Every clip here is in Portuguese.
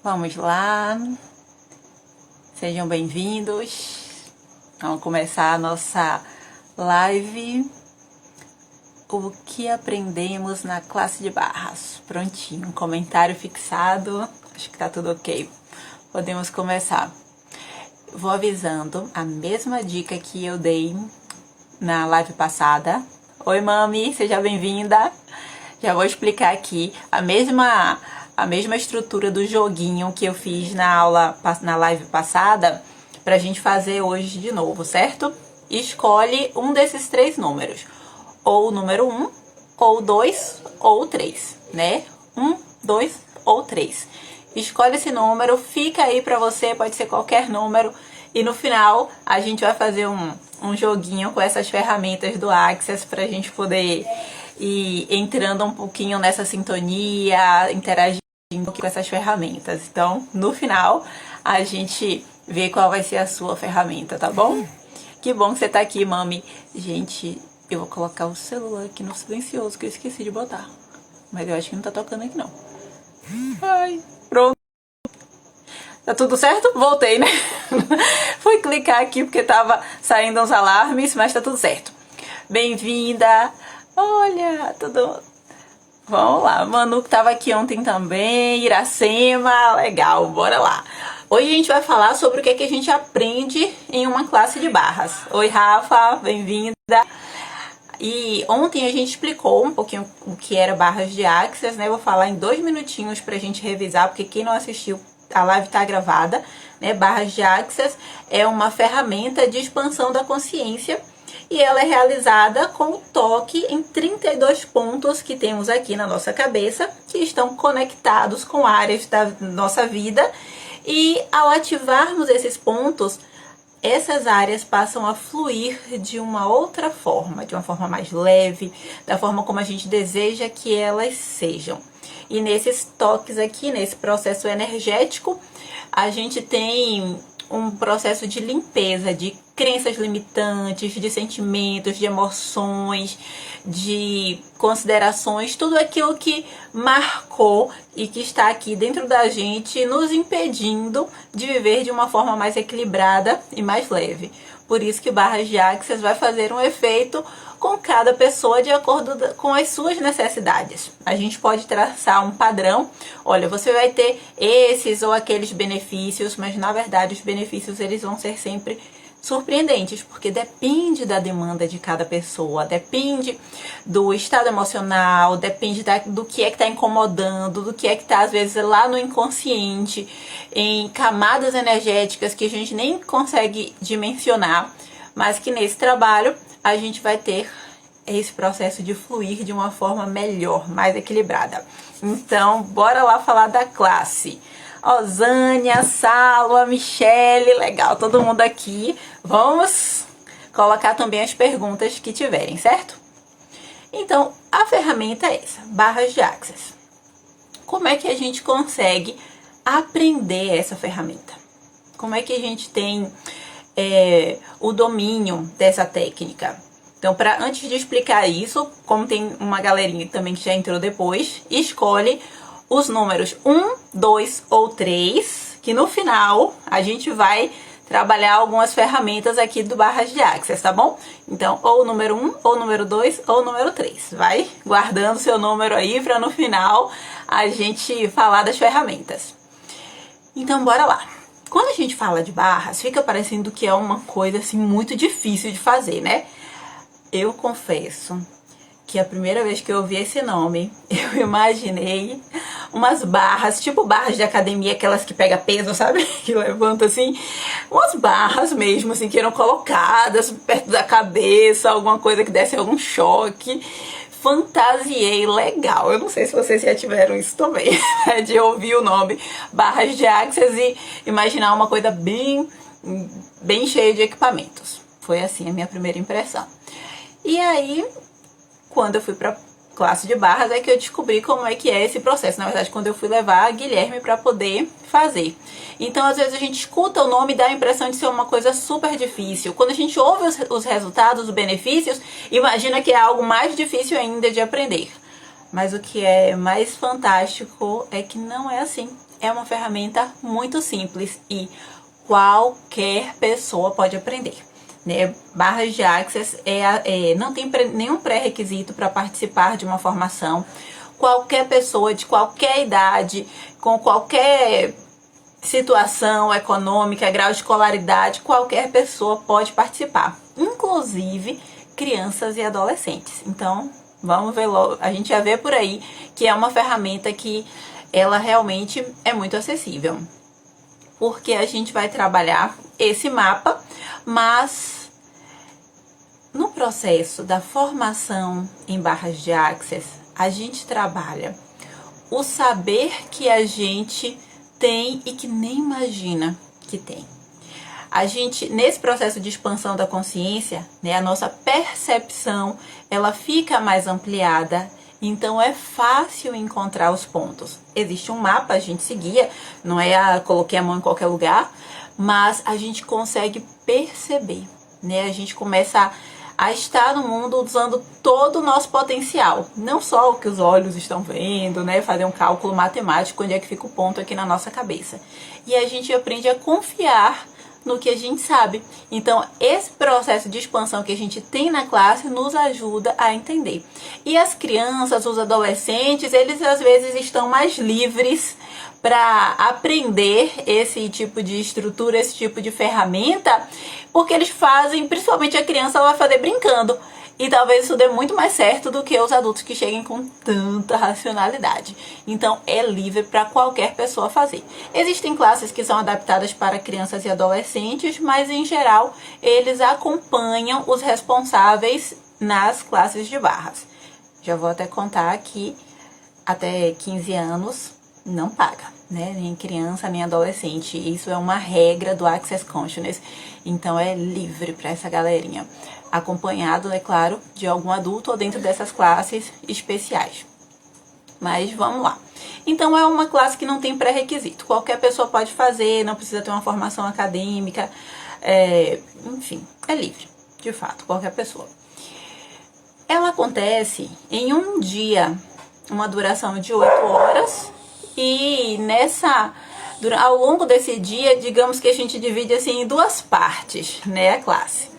Vamos lá, sejam bem-vindos. Vamos começar a nossa live. O que aprendemos na classe de barras? Prontinho, comentário fixado. Acho que tá tudo ok. Podemos começar. Vou avisando a mesma dica que eu dei na live passada. Oi, mami, seja bem-vinda. Já vou explicar aqui a mesma estrutura do joguinho que eu fiz na live passada pra gente fazer hoje de novo, certo? Escolhe um desses três números, ou o número 1, ou 2, ou 3, né? 1, 2 ou 3. Escolhe esse número, fica aí pra você, pode ser qualquer número, e no final a gente vai fazer um joguinho com essas ferramentas do Access pra gente poder ir entrando um pouquinho nessa sintonia, interagindo com essas ferramentas. Então, no final, a gente vê qual vai ser a sua ferramenta, tá bom? Que bom que você tá aqui, mami. Gente, eu vou colocar o celular aqui no silencioso, que eu esqueci de botar. Mas eu acho que não tá tocando aqui, não. Ai, pronto. Tá tudo certo? Voltei, né? Fui clicar aqui porque tava saindo uns alarmes, mas tá tudo certo. Bem-vinda! Olha, tudo... Vamos lá, Manu que tava aqui ontem também, Iracema, legal, bora lá. Hoje a gente vai falar sobre o que é que a gente aprende em uma classe de barras. Oi, Rafa, bem-vinda. E ontem a gente explicou um pouquinho o que era barras de Access, né? Vou falar em 2 minutinhos pra gente revisar, porque quem não assistiu, a live tá gravada, né? Barras de Access é uma ferramenta de expansão da consciência e ela é realizada com o toque em 32 pontos que temos aqui na nossa cabeça, que estão conectados com áreas da nossa vida, e ao ativarmos esses pontos, essas áreas passam a fluir de uma outra forma, de uma forma mais leve, da forma como a gente deseja que elas sejam. E nesses toques aqui, nesse processo energético, a gente tem um processo de limpeza de crenças limitantes, de sentimentos, de emoções, de considerações, tudo aquilo que marcou e que está aqui dentro da gente, nos impedindo de viver de uma forma mais equilibrada e mais leve. Por isso que Barras de Access vai fazer um efeito com cada pessoa de acordo com as suas necessidades. A gente pode traçar um padrão. Olha, você vai ter esses ou aqueles benefícios, mas na verdade os benefícios eles vão ser sempre surpreendentes, porque depende da demanda de cada pessoa, depende do estado emocional, depende do que é que está incomodando, do que é que está às vezes lá no inconsciente, em camadas energéticas que a gente nem consegue dimensionar, mas que nesse trabalho a gente vai ter esse processo de fluir de uma forma melhor, mais equilibrada. Então, bora lá falar da classe. Osânia, Salo, Michele, legal, todo mundo aqui. Vamos colocar também as perguntas que tiverem, certo? Então, a ferramenta é essa, Barras de Access. Como é que a gente consegue aprender essa ferramenta? Como é que a gente tem o domínio dessa técnica? Então, antes de explicar isso, como tem uma galerinha também que já entrou depois, escolhe os números 1, 2 ou 3, que no final a gente vai trabalhar algumas ferramentas aqui do Barras de Access, tá bom? Então, ou o número 1, ou o número 2, ou o número 3. Vai guardando seu número aí para no final a gente falar das ferramentas. Então, bora lá. Quando a gente fala de barras, fica parecendo que é uma coisa assim muito difícil de fazer, né? Eu confesso que a primeira vez que eu ouvi esse nome, eu imaginei umas barras, tipo barras de academia, aquelas que pega peso, sabe? Que levanta assim, umas barras mesmo, assim, que eram colocadas perto da cabeça, alguma coisa que desse algum choque. Fantasiei legal. Eu não sei se vocês já tiveram isso também, né? De ouvir o nome Barras de Access e imaginar uma coisa bem cheia de equipamentos. Foi assim a minha primeira impressão. E aí, quando eu fui pra classe de barras, é que eu descobri como é que é esse processo. Na verdade, quando eu fui levar a Guilherme para poder fazer. Então, às vezes a gente escuta o nome e dá a impressão de ser uma coisa super difícil. Quando a gente ouve os resultados, os benefícios, imagina que é algo mais difícil ainda de aprender. Mas o que é mais fantástico é que não é assim. é uma ferramenta muito simples e qualquer pessoa pode aprender. Né? Barras de Access não tem nenhum pré-requisito para participar de uma formação. Qualquer pessoa de qualquer idade, com qualquer situação econômica, grau de escolaridade, qualquer pessoa pode participar, inclusive crianças e adolescentes. Então, vamos ver logo, a gente já vê por aí que é uma ferramenta que ela realmente é muito acessível, porque a gente vai trabalhar esse mapa, mas no processo da formação em barras de Access, a gente trabalha o saber que a gente tem e que nem imagina que tem. A gente, nesse processo de expansão da consciência, né, a nossa percepção, ela fica mais ampliada, então é fácil encontrar os pontos. Existe um mapa, a gente seguia, não é coloquei a mão em qualquer lugar, mas a gente consegue perceber, né? A gente começa a estar no mundo usando todo o nosso potencial, não só o que os olhos estão vendo, né? Fazer um cálculo matemático, onde é que fica o ponto aqui na nossa cabeça. E a gente aprende a confiar no que a gente sabe. Então, esse processo de expansão que a gente tem na classe nos ajuda a entender. E as crianças, os adolescentes, eles às vezes estão mais livres para aprender esse tipo de estrutura, esse tipo de ferramenta, porque eles fazem, principalmente a criança, ela vai fazer brincando. E talvez isso dê muito mais certo do que os adultos que cheguem com tanta racionalidade. Então, é livre para qualquer pessoa fazer. Existem classes que são adaptadas para crianças e adolescentes, mas, em geral, eles acompanham os responsáveis nas classes de barras. Já vou até contar que até 15 anos não paga, né? Nem criança, nem adolescente. Isso é uma regra do Access Consciousness. Então, é livre para essa galerinha. Acompanhado, é claro, de algum adulto ou dentro dessas classes especiais. Mas vamos lá. Então, é uma classe que não tem pré-requisito. Qualquer pessoa pode fazer, não precisa ter uma formação acadêmica. Enfim, é livre, de fato, qualquer pessoa. Ela acontece em um dia, uma duração de 8 horas. E ao longo desse dia, digamos que a gente divide assim em duas partes, né, a classe.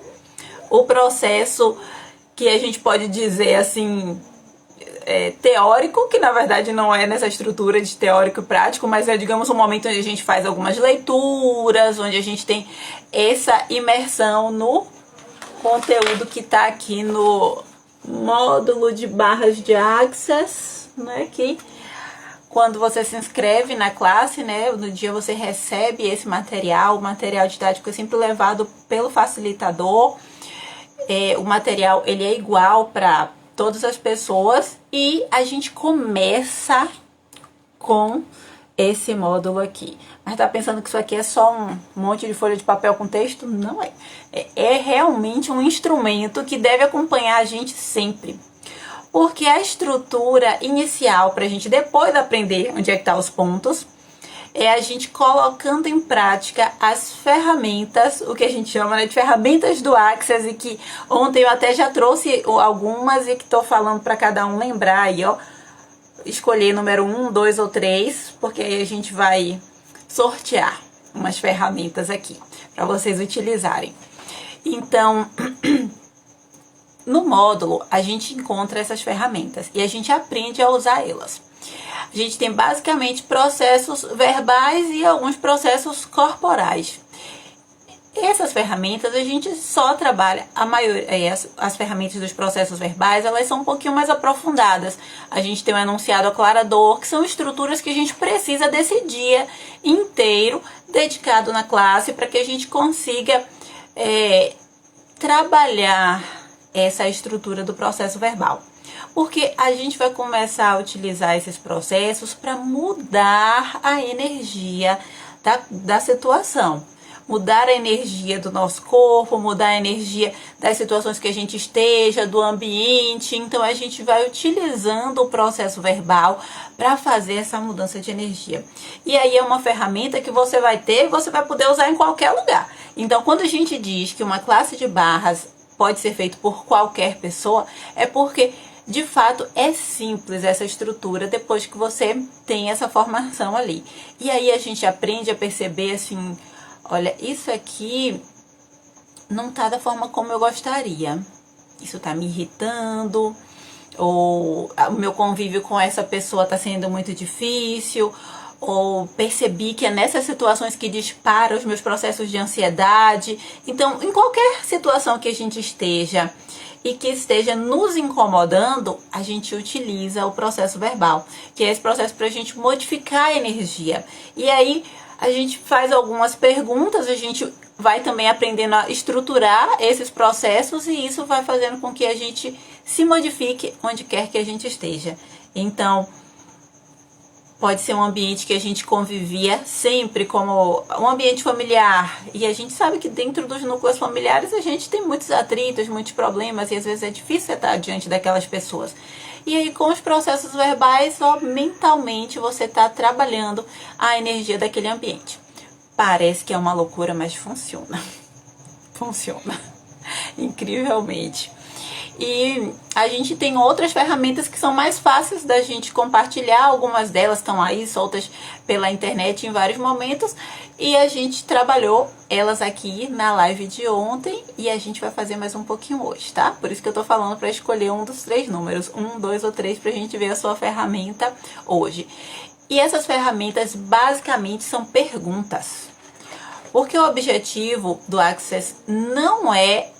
O processo que a gente pode dizer assim, teórico, que na verdade não é nessa estrutura de teórico e prático, mas é, digamos, um momento onde a gente faz algumas leituras, onde a gente tem essa imersão no conteúdo que está aqui no módulo de barras de Access, né, que quando você se inscreve na classe, né, no dia você recebe esse material. O material didático é sempre levado pelo facilitador. O material ele é igual para todas as pessoas e a gente começa com esse módulo aqui. Mas tá pensando que isso aqui é só um monte de folha de papel com texto? Não é. É realmente um instrumento que deve acompanhar a gente sempre. Porque a estrutura inicial para a gente depois aprender onde é que tá os pontos é a gente colocando em prática as ferramentas, o que a gente chama, né, de ferramentas do Access, e que ontem eu até já trouxe algumas e que tô falando para cada um lembrar aí, ó. Escolher número 1, 2 ou 3, porque aí a gente vai sortear umas ferramentas aqui para vocês utilizarem. Então, no módulo a gente encontra essas ferramentas e a gente aprende a usar elas. A gente tem basicamente processos verbais e alguns processos corporais. Essas ferramentas a gente só trabalha, as ferramentas dos processos verbais, elas são um pouquinho mais aprofundadas. A gente tem um enunciado aclarador, que são estruturas que a gente precisa desse dia inteiro dedicado na classe para que a gente consiga trabalhar essa estrutura do processo verbal. Porque a gente vai começar a utilizar esses processos para mudar a energia da situação. Mudar a energia do nosso corpo, mudar a energia das situações que a gente esteja, do ambiente. Então, a gente vai utilizando o processo verbal para fazer essa mudança de energia. E aí é uma ferramenta que você vai ter e você vai poder usar em qualquer lugar. Então, quando a gente diz que uma classe de barras pode ser feita por qualquer pessoa, é porque de fato é simples essa estrutura depois que você tem essa formação ali. E aí a gente aprende a perceber assim, olha, isso aqui não tá da forma como eu gostaria. Isso tá me irritando, ou o meu convívio com essa pessoa tá sendo muito difícil, ou percebi que é nessas situações que dispara os meus processos de ansiedade. Então, em qualquer situação que a gente esteja e que esteja nos incomodando, a gente utiliza o processo verbal, que é esse processo para a gente modificar a energia. E aí a gente faz algumas perguntas, a gente vai também aprendendo a estruturar esses processos e isso vai fazendo com que a gente se modifique onde quer que a gente esteja. Então, pode ser um ambiente que a gente convivia sempre como um ambiente familiar. E a gente sabe que dentro dos núcleos familiares a gente tem muitos atritos, muitos problemas. E às vezes é difícil estar diante daquelas pessoas. E aí com os processos verbais, ó, mentalmente você está trabalhando a energia daquele ambiente. Parece que é uma loucura, mas funciona. Funciona. Incrivelmente. E a gente tem outras ferramentas que são mais fáceis da gente compartilhar. Algumas delas estão aí soltas pela internet em vários momentos. E a gente trabalhou elas aqui na live de ontem. E a gente vai fazer mais um pouquinho hoje, tá? Por isso que eu tô falando para escolher um dos 3 números. 1, 2 ou 3 pra gente ver a sua ferramenta hoje. E essas ferramentas basicamente são perguntas. Porque o objetivo do Access não é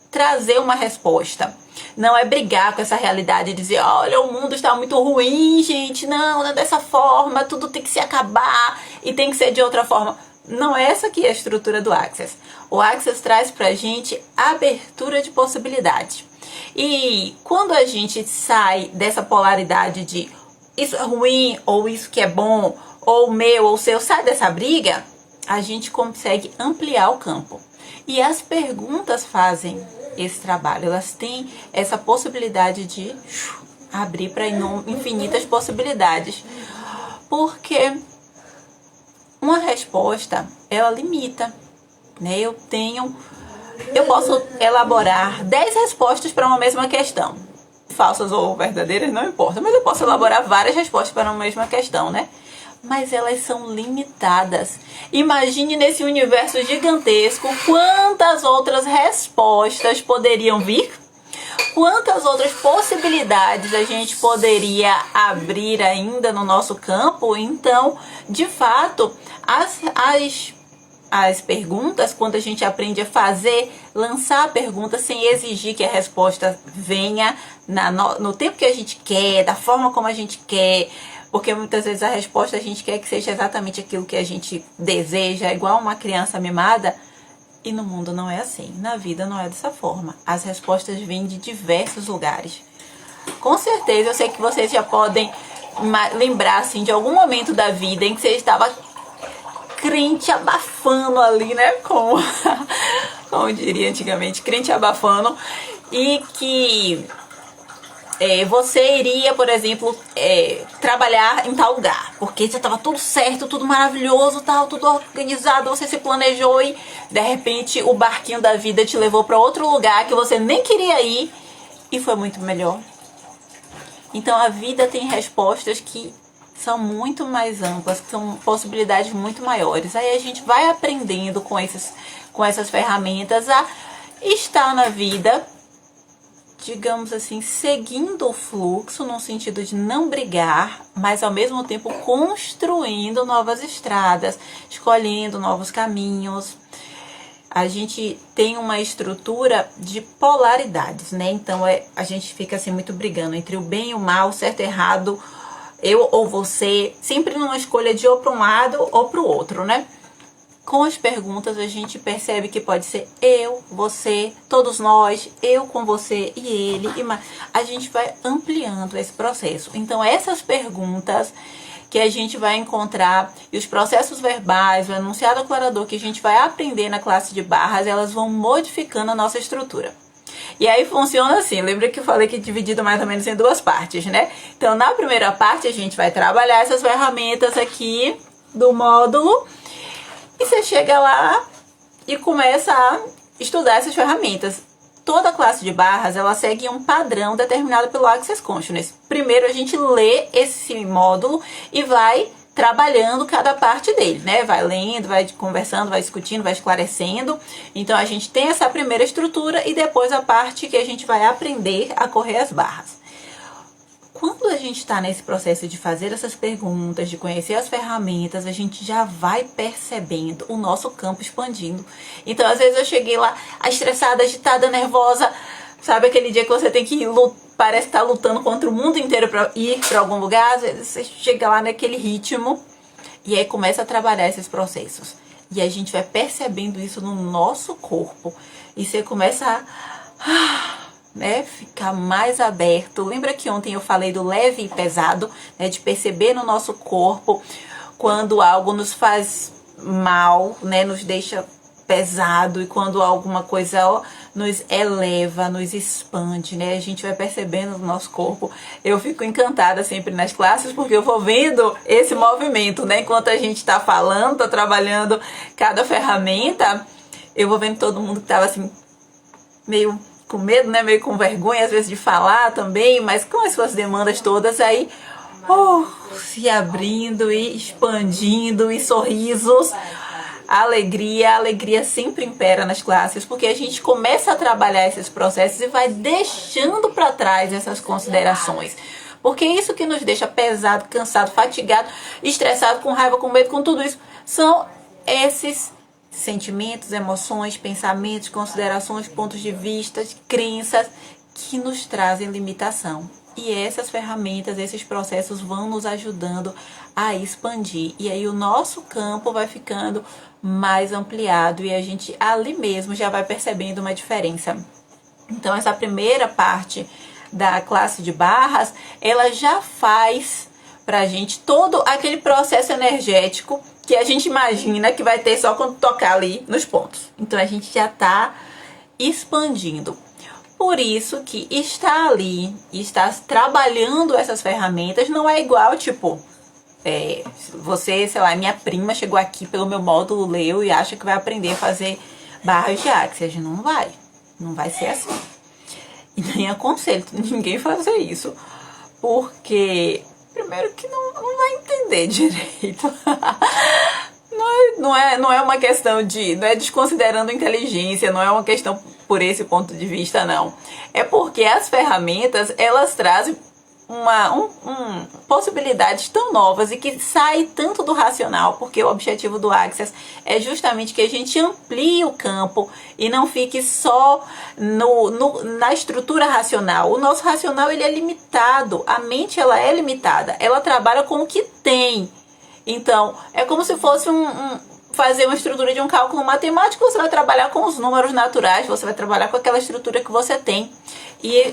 trazer uma resposta. Não é brigar com essa realidade e dizer, olha, o mundo está muito ruim, gente, não é dessa forma, tudo tem que se acabar e tem que ser de outra forma. Não é essa aqui a estrutura do Access. O Access traz pra gente abertura de possibilidade. E quando a gente sai dessa polaridade de isso é ruim, ou isso que é bom, ou meu, ou seu, sai dessa briga, a gente consegue ampliar o campo. E as perguntas fazem esse trabalho, elas têm essa possibilidade de abrir para infinitas possibilidades, porque uma resposta, ela limita, né? Eu posso elaborar 10 respostas para uma mesma questão, falsas ou verdadeiras, não importa, mas eu posso elaborar várias respostas para uma mesma questão, né? Mas elas são limitadas. Imagine nesse universo gigantesco quantas outras respostas poderiam vir, quantas outras possibilidades a gente poderia abrir ainda no nosso campo. Então, de fato, as perguntas, quando a gente aprende a fazer, lançar a pergunta sem exigir que a resposta venha no tempo que a gente quer, da forma como a gente quer, porque muitas vezes a resposta a gente quer que seja exatamente aquilo que a gente deseja, igual uma criança mimada, e no mundo não é assim, na vida não é dessa forma. As respostas vêm de diversos lugares. Com certeza, eu sei que vocês já podem lembrar assim, de algum momento da vida em que você estava crente abafando ali, né? Como diria antigamente, crente abafando, e que você iria, por exemplo, trabalhar em tal lugar, porque já estava tudo certo, tudo maravilhoso, tal, tudo organizado, você se planejou e de repente o barquinho da vida te levou para outro lugar que você nem queria ir e foi muito melhor. Então a vida tem respostas que são muito mais amplas, que são possibilidades muito maiores. Aí a gente vai aprendendo com essas ferramentas a estar na vida, digamos assim, seguindo o fluxo, no sentido de não brigar, mas ao mesmo tempo construindo novas estradas, escolhendo novos caminhos. A gente tem uma estrutura de polaridades, né? Então a gente fica assim muito brigando entre o bem e o mal, certo e errado, eu ou você, sempre numa escolha de ou para um lado ou para o outro, né? Com as perguntas a gente percebe que pode ser eu, você, todos nós, eu com você e ele. A gente vai ampliando esse processo. Então essas perguntas que a gente vai encontrar e os processos verbais, o enunciado aclarador que a gente vai aprender na classe de barras, elas vão modificando a nossa estrutura. E aí funciona assim, lembra que eu falei que é dividido mais ou menos em 2 partes, né? Então na primeira parte a gente vai trabalhar essas ferramentas aqui do módulo. E você chega lá e começa a estudar essas ferramentas. toda classe de barras, ela segue um padrão determinado pelo Access Consciousness. Primeiro a gente lê esse módulo e vai trabalhando cada parte dele, né? Vai lendo, vai conversando, vai discutindo, vai esclarecendo. Então a gente tem essa primeira estrutura e depois a parte que a gente vai aprender a correr as barras. Quando a gente está nesse processo de fazer essas perguntas, de conhecer as ferramentas, a gente já vai percebendo o nosso campo expandindo. Então, às vezes eu cheguei lá estressada, agitada, nervosa, sabe aquele dia que você tem que parece estar lutando contra o mundo inteiro para ir para algum lugar, às vezes você chega lá naquele ritmo e aí começa a trabalhar esses processos. E a gente vai percebendo isso no nosso corpo e você começa a ficar mais aberto. Lembra que ontem eu falei do leve e pesado, né, de perceber no nosso corpo quando algo nos faz mal, né, nos deixa pesado, e quando alguma coisa nos eleva, nos expande, né, a gente vai percebendo no nosso corpo. Eu fico encantada sempre nas classes porque eu vou vendo esse movimento, né, enquanto a gente tá falando, tá trabalhando cada ferramenta, eu vou vendo todo mundo que tava assim meio com medo, né, meio com vergonha às vezes de falar também, mas com as suas demandas todas aí, se abrindo e expandindo, e sorrisos, a alegria sempre impera nas classes, porque a gente começa a trabalhar esses processos e vai deixando para trás essas considerações. Porque isso que nos deixa pesado, cansado, fatigado, estressado, com raiva, com medo, com tudo isso, são esses sentimentos, emoções, pensamentos, considerações, pontos de vista, crenças que nos trazem limitação. E essas ferramentas, esses processos vão nos ajudando a expandir. E aí o nosso campo vai ficando mais ampliado e a gente ali mesmo já vai percebendo uma diferença. Então essa primeira parte da classe de barras, ela já faz pra gente todo aquele processo energético que a gente imagina que vai ter só quando tocar ali nos pontos. Então a gente já tá expandindo. Por isso que estar ali, estar trabalhando essas ferramentas não é igual, tipo, você, sei lá, minha prima chegou aqui pelo meu módulo, leu e acha que vai aprender a fazer barras de Access. Não vai ser assim. E nem aconselho ninguém fazer isso, porque primeiro que não vai entender direito. Não é uma questão de... Não é desconsiderando inteligência, não é uma questão por esse ponto de vista, não. É porque as ferramentas, elas trazem possibilidades tão novas e que saem tanto do racional, porque o objetivo do Access é justamente que a gente amplie o campo e não fique só na estrutura racional. O nosso racional, ele é limitado, a mente, ela é limitada, ela trabalha com o que tem. Então, é como se fosse fazer uma estrutura de um cálculo matemático. Você vai trabalhar com os números naturais, você vai trabalhar com aquela estrutura que você tem. E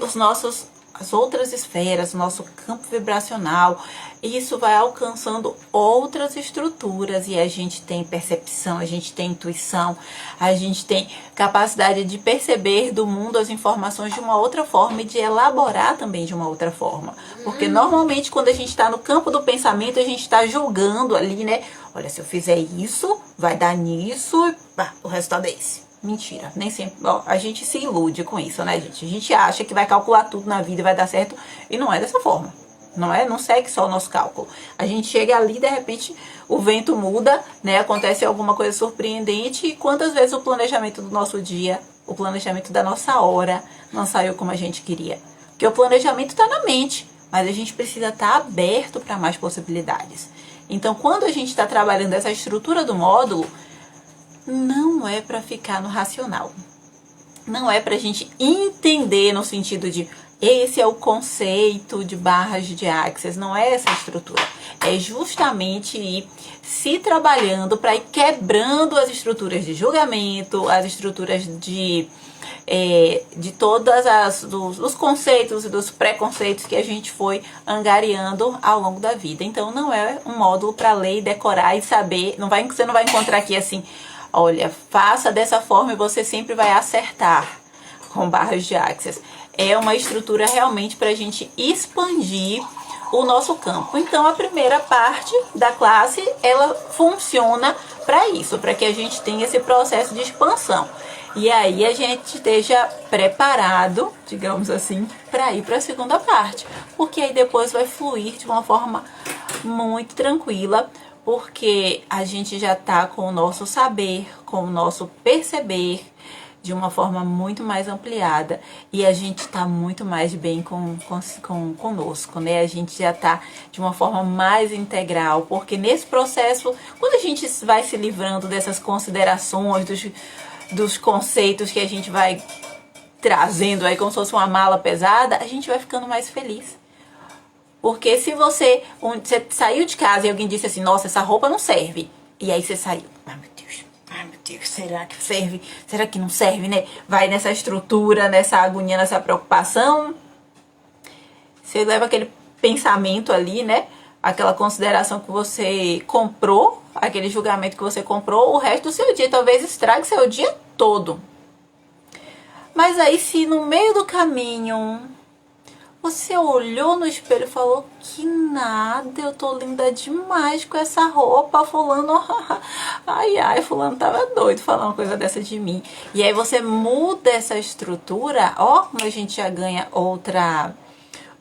as outras esferas, nosso campo vibracional, isso vai alcançando outras estruturas e a gente tem percepção, a gente tem intuição, a gente tem capacidade de perceber do mundo as informações de uma outra forma e de elaborar também de uma outra forma. Porque normalmente quando a gente está no campo do pensamento, a gente está julgando ali, né? Olha, se eu fizer isso, vai dar nisso, o resultado é esse. Mentira, nem sempre. Ó, a gente se ilude com isso, né, gente? A gente acha que vai calcular tudo na vida e vai dar certo, e não é dessa forma. Não segue só o nosso cálculo. A gente chega ali, de repente, o vento muda, né? Acontece alguma coisa surpreendente, e quantas vezes o planejamento do nosso dia, o planejamento da nossa hora, não saiu como a gente queria? Porque o planejamento está na mente, mas a gente precisa estar aberto para mais possibilidades. Então, quando a gente está trabalhando essa estrutura do módulo, não é para ficar no racional. Não é para a gente entender no sentido de esse é o conceito de barras de Access. Não é essa estrutura. É justamente ir se trabalhando para ir quebrando as estruturas de julgamento, as estruturas de todas os conceitos e dos preconceitos que a gente foi angariando ao longo da vida. Então não é um módulo para ler e decorar e saber. Você não vai encontrar aqui assim: olha, faça dessa forma e você sempre vai acertar com barras de Access. É uma estrutura realmente para a gente expandir o nosso campo. Então, a primeira parte da classe, ela funciona para isso, para que a gente tenha esse processo de expansão. E aí a gente esteja preparado, digamos assim, para ir para a segunda parte. Porque aí depois vai fluir de uma forma muito tranquila, porque a gente já tá com o nosso saber, com o nosso perceber de uma forma muito mais ampliada e a gente tá muito mais bem conosco, né? A gente já tá de uma forma mais integral, porque nesse processo, quando a gente vai se livrando dessas considerações, dos conceitos que a gente vai trazendo aí como se fosse uma mala pesada, a gente vai ficando mais feliz. Porque se você saiu de casa e alguém disse assim, nossa, essa roupa não serve. E aí você saiu, ai meu Deus, será que serve? Será que não serve, né? Vai nessa estrutura, nessa agonia, nessa preocupação. Você leva aquele pensamento ali, né? Aquela consideração que você comprou, aquele julgamento que você comprou, o resto do seu dia. Talvez estrague seu dia todo. Mas aí se no meio do caminho você olhou no espelho e falou, que nada, eu tô linda demais com essa roupa, fulano, ai, fulano tava doido falando uma coisa dessa de mim. E aí você muda essa estrutura, ó, como a gente já ganha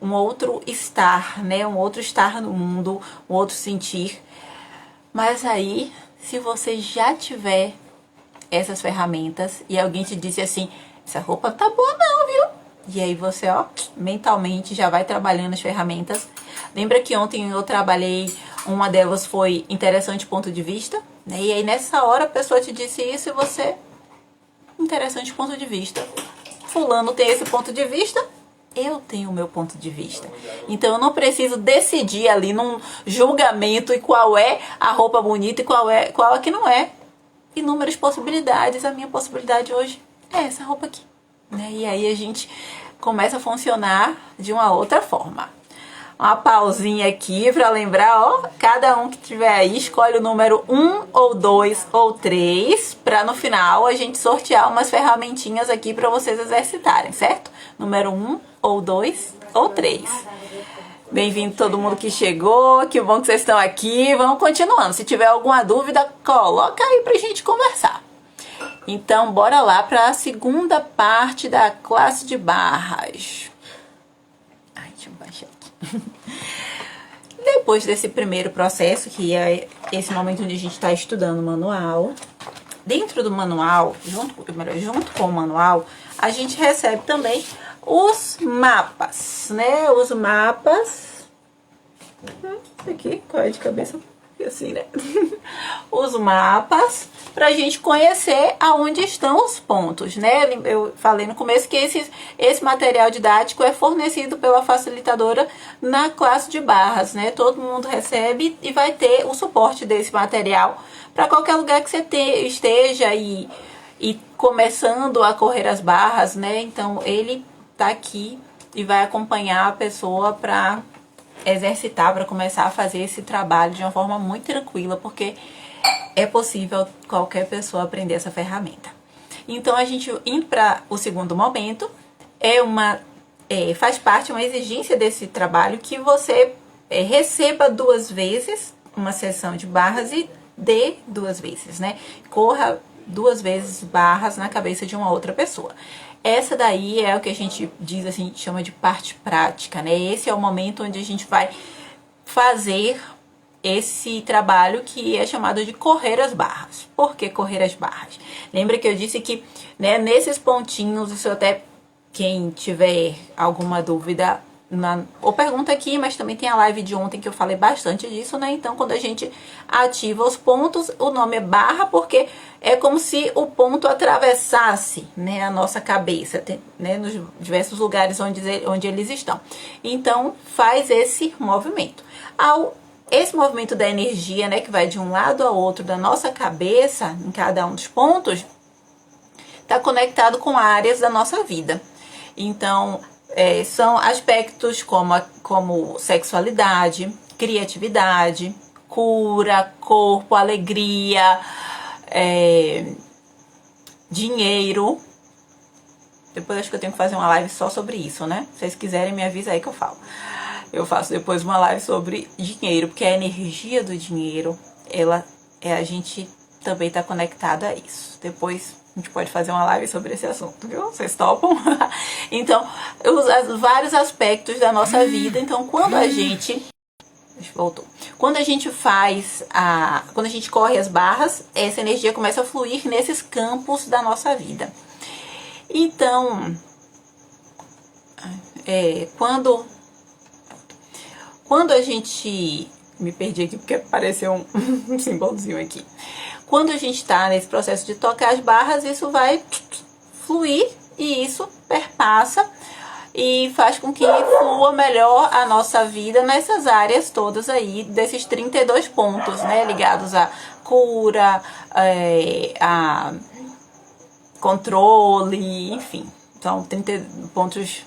um outro estar, né? Um outro estar no mundo, um outro sentir. Mas aí, se você já tiver essas ferramentas e alguém te disse assim, essa roupa tá boa não, viu? E aí você, ó, mentalmente já vai trabalhando as ferramentas. Lembra que ontem eu trabalhei, uma delas foi interessante ponto de vista, né? E aí nessa hora a pessoa te disse isso e você, interessante ponto de vista. Fulano tem esse ponto de vista, eu tenho o meu ponto de vista. Então eu não preciso decidir ali num julgamento e qual é a roupa bonita e qual é que não é. Inúmeras possibilidades, a minha possibilidade hoje é essa roupa aqui. Né? E aí a gente começa a funcionar de uma outra forma. Uma pausinha aqui para lembrar, ó, cada um que tiver aí escolhe o número 1 ou 2 ou 3 para no final a gente sortear umas ferramentinhas aqui para vocês exercitarem, certo? Número 1 ou 2 ou 3. Bem-vindo todo mundo que chegou, que bom que vocês estão aqui. Vamos continuando. Se tiver alguma dúvida, coloca aí pra gente conversar. Então, bora lá para a segunda parte da classe de barras. Ai, deixa eu baixar aqui. Depois desse primeiro processo, que é esse momento onde a gente está estudando o manual, dentro do manual, junto com o manual, a gente recebe também os mapas, né? Os mapas. Aqui, qual é de cabeça? Assim, né? Os mapas pra gente conhecer aonde estão os pontos, né? Eu falei no começo que esse material didático é fornecido pela facilitadora na classe de barras, né? Todo mundo recebe e vai ter o suporte desse material para qualquer lugar que você esteja e começando a correr as barras, né? Então ele tá aqui e vai acompanhar a pessoa para exercitar, para começar a fazer esse trabalho de uma forma muito tranquila, porque é possível qualquer pessoa aprender essa ferramenta. Então a gente indo para o segundo momento, faz parte, uma exigência desse trabalho que você receba 2 vezes uma sessão de barras e dê 2 vezes, né? Corra 2 vezes barras na cabeça de uma outra pessoa. Essa daí é o que a gente diz assim, chama de parte prática, né? Esse é o momento onde a gente vai fazer esse trabalho que é chamado de correr as barras. Por que correr as barras? Lembra que eu disse que, né, nesses pontinhos, isso até quem tiver alguma dúvida ou pergunta aqui, mas também tem a live de ontem que eu falei bastante disso, né? Então, quando a gente ativa os pontos, o nome é barra porque é como se o ponto atravessasse, né, a nossa cabeça, né, nos diversos lugares onde eles estão. Então, faz esse movimento. Esse movimento da energia, né, que vai de um lado ao outro da nossa cabeça, em cada um dos pontos, está conectado com áreas da nossa vida. Então, são aspectos como sexualidade, criatividade, cura, corpo, alegria, dinheiro. Depois acho que eu tenho que fazer uma live só sobre isso, né? Se vocês quiserem, me avisa aí que eu falo. Eu faço depois uma live sobre dinheiro, porque a energia do dinheiro, a gente também está conectada a isso. Depois A gente pode fazer uma live sobre esse assunto, viu? Vocês topam? Então, os vários aspectos da nossa vida. Então, quando a gente... Voltou. Quando a gente quando a gente corre as barras, essa energia começa a fluir nesses campos da nossa vida. Então, quando a gente... Me perdi aqui porque apareceu um símbolozinho aqui. Quando a gente está nesse processo de tocar as barras, isso vai fluir e isso perpassa e faz com que flua melhor a nossa vida nessas áreas todas aí, desses 32 pontos, né? Ligados à cura, a controle, enfim. São 30 pontos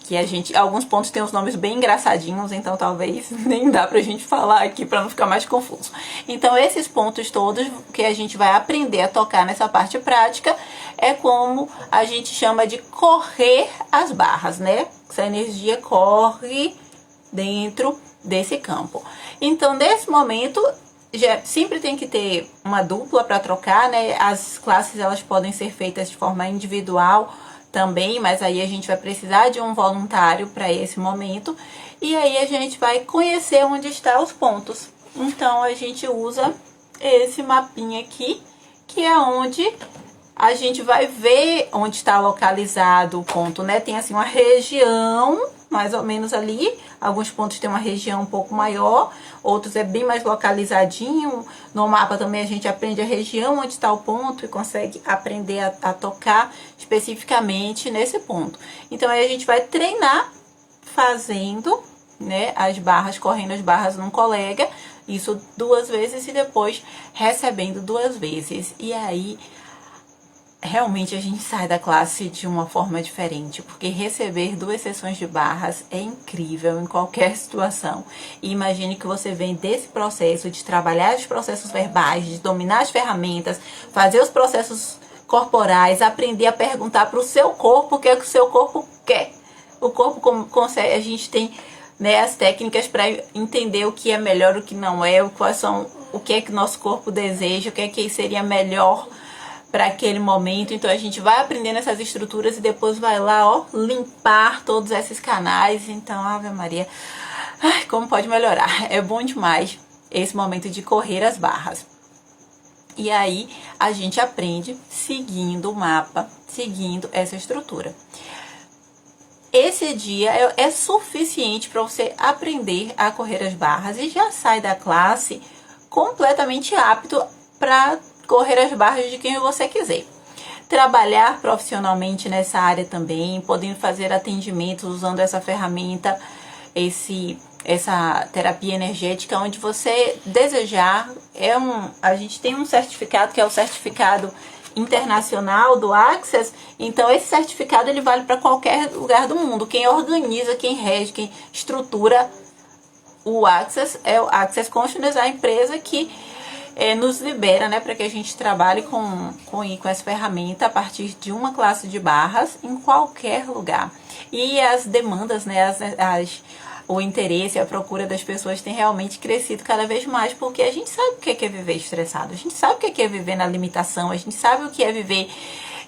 que alguns pontos têm os nomes bem engraçadinhos, então talvez nem dá pra gente falar aqui pra não ficar mais confuso. Então esses pontos todos que a gente vai aprender a tocar nessa parte prática é como a gente chama de correr as barras, né? Essa energia corre dentro desse campo. Então nesse momento sempre tem que ter uma dupla para trocar, né? As classes elas podem ser feitas de forma individual também, mas aí a gente vai precisar de um voluntário para esse momento e aí a gente vai conhecer onde estão os pontos. Então a gente usa esse mapinha aqui, que é onde a gente vai ver onde está localizado o ponto, né? Tem assim uma região, mais ou menos ali. Alguns pontos tem uma região um pouco maior, outros é bem mais localizadinho. No mapa também a gente aprende a região onde está o ponto e consegue aprender a tocar especificamente nesse ponto. Então aí a gente vai treinar fazendo, né, as barras, correndo as barras num colega, isso 2 vezes e depois recebendo 2 vezes. E aí realmente a gente sai da classe de uma forma diferente, porque receber 2 sessões de barras é incrível em qualquer situação. E imagine que você vem desse processo de trabalhar os processos verbais, de dominar as ferramentas, fazer os processos corporais, aprender a perguntar para o seu corpo o que é que o seu corpo quer. O corpo consegue, a gente tem, né, as técnicas para entender o que é melhor, o que não é, o que é que o nosso corpo deseja, o que é que seria melhor para aquele momento. Então a gente vai aprendendo essas estruturas e depois vai lá, ó, limpar todos esses canais. Então, Ave Maria, ai, como pode melhorar? É bom demais esse momento de correr as barras. E aí a gente aprende seguindo o mapa, seguindo essa estrutura. Esse dia é suficiente para você aprender a correr as barras e já sai da classe completamente apto para correr as barras de quem você quiser. Trabalhar profissionalmente nessa área também, podendo fazer atendimentos usando essa ferramenta, essa terapia energética, onde você desejar. A gente tem um certificado que é o certificado internacional do Access. Então esse certificado ele vale para qualquer lugar do mundo. Quem organiza, quem rege, quem estrutura o Access é o Access Consciousness, a empresa que nos libera, né, para que a gente trabalhe com essa ferramenta a partir de uma classe de barras em qualquer lugar. E as demandas, né, o interesse, a procura das pessoas tem realmente crescido cada vez mais, porque a gente sabe o que é viver estressado, a gente sabe o que é viver na limitação, a gente sabe o que é viver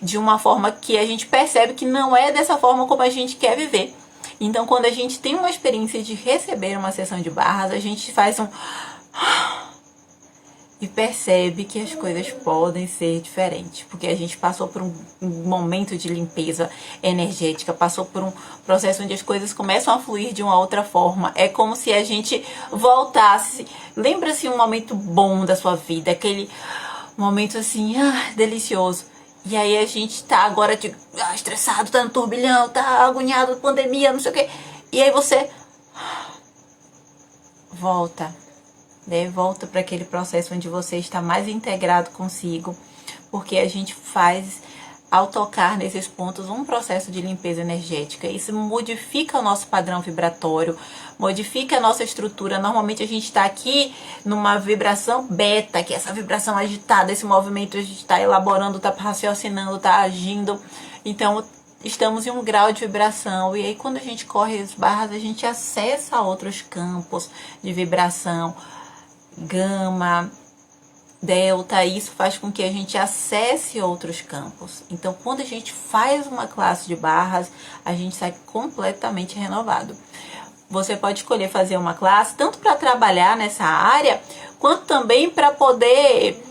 de uma forma que a gente percebe que não é dessa forma como a gente quer viver. Então, quando a gente tem uma experiência de receber uma sessão de barras, a gente faz e percebe que as coisas podem ser diferentes, porque a gente passou por um momento de limpeza energética, passou por um processo onde as coisas começam a fluir de uma outra forma. É como se a gente voltasse. Lembra-se um momento bom da sua vida, aquele momento assim, delicioso. E aí a gente tá agora estressado, tá no turbilhão, tá agoniado, pandemia, não sei o quê. E aí você volta. Volta para aquele processo onde você está mais integrado consigo, porque a gente faz, ao tocar nesses pontos, um processo de limpeza energética. Isso modifica o nosso padrão vibratório, modifica a nossa estrutura. Normalmente a gente está aqui numa vibração beta, que é essa vibração agitada, esse movimento a gente está elaborando, está raciocinando, está agindo. Então estamos em um grau de vibração, e aí quando a gente corre as barras, a gente acessa outros campos de vibração, gama, delta, isso faz com que a gente acesse outros campos. Então, quando a gente faz uma classe de barras, a gente sai completamente renovado. Você pode escolher fazer uma classe tanto para trabalhar nessa área, quanto também para poder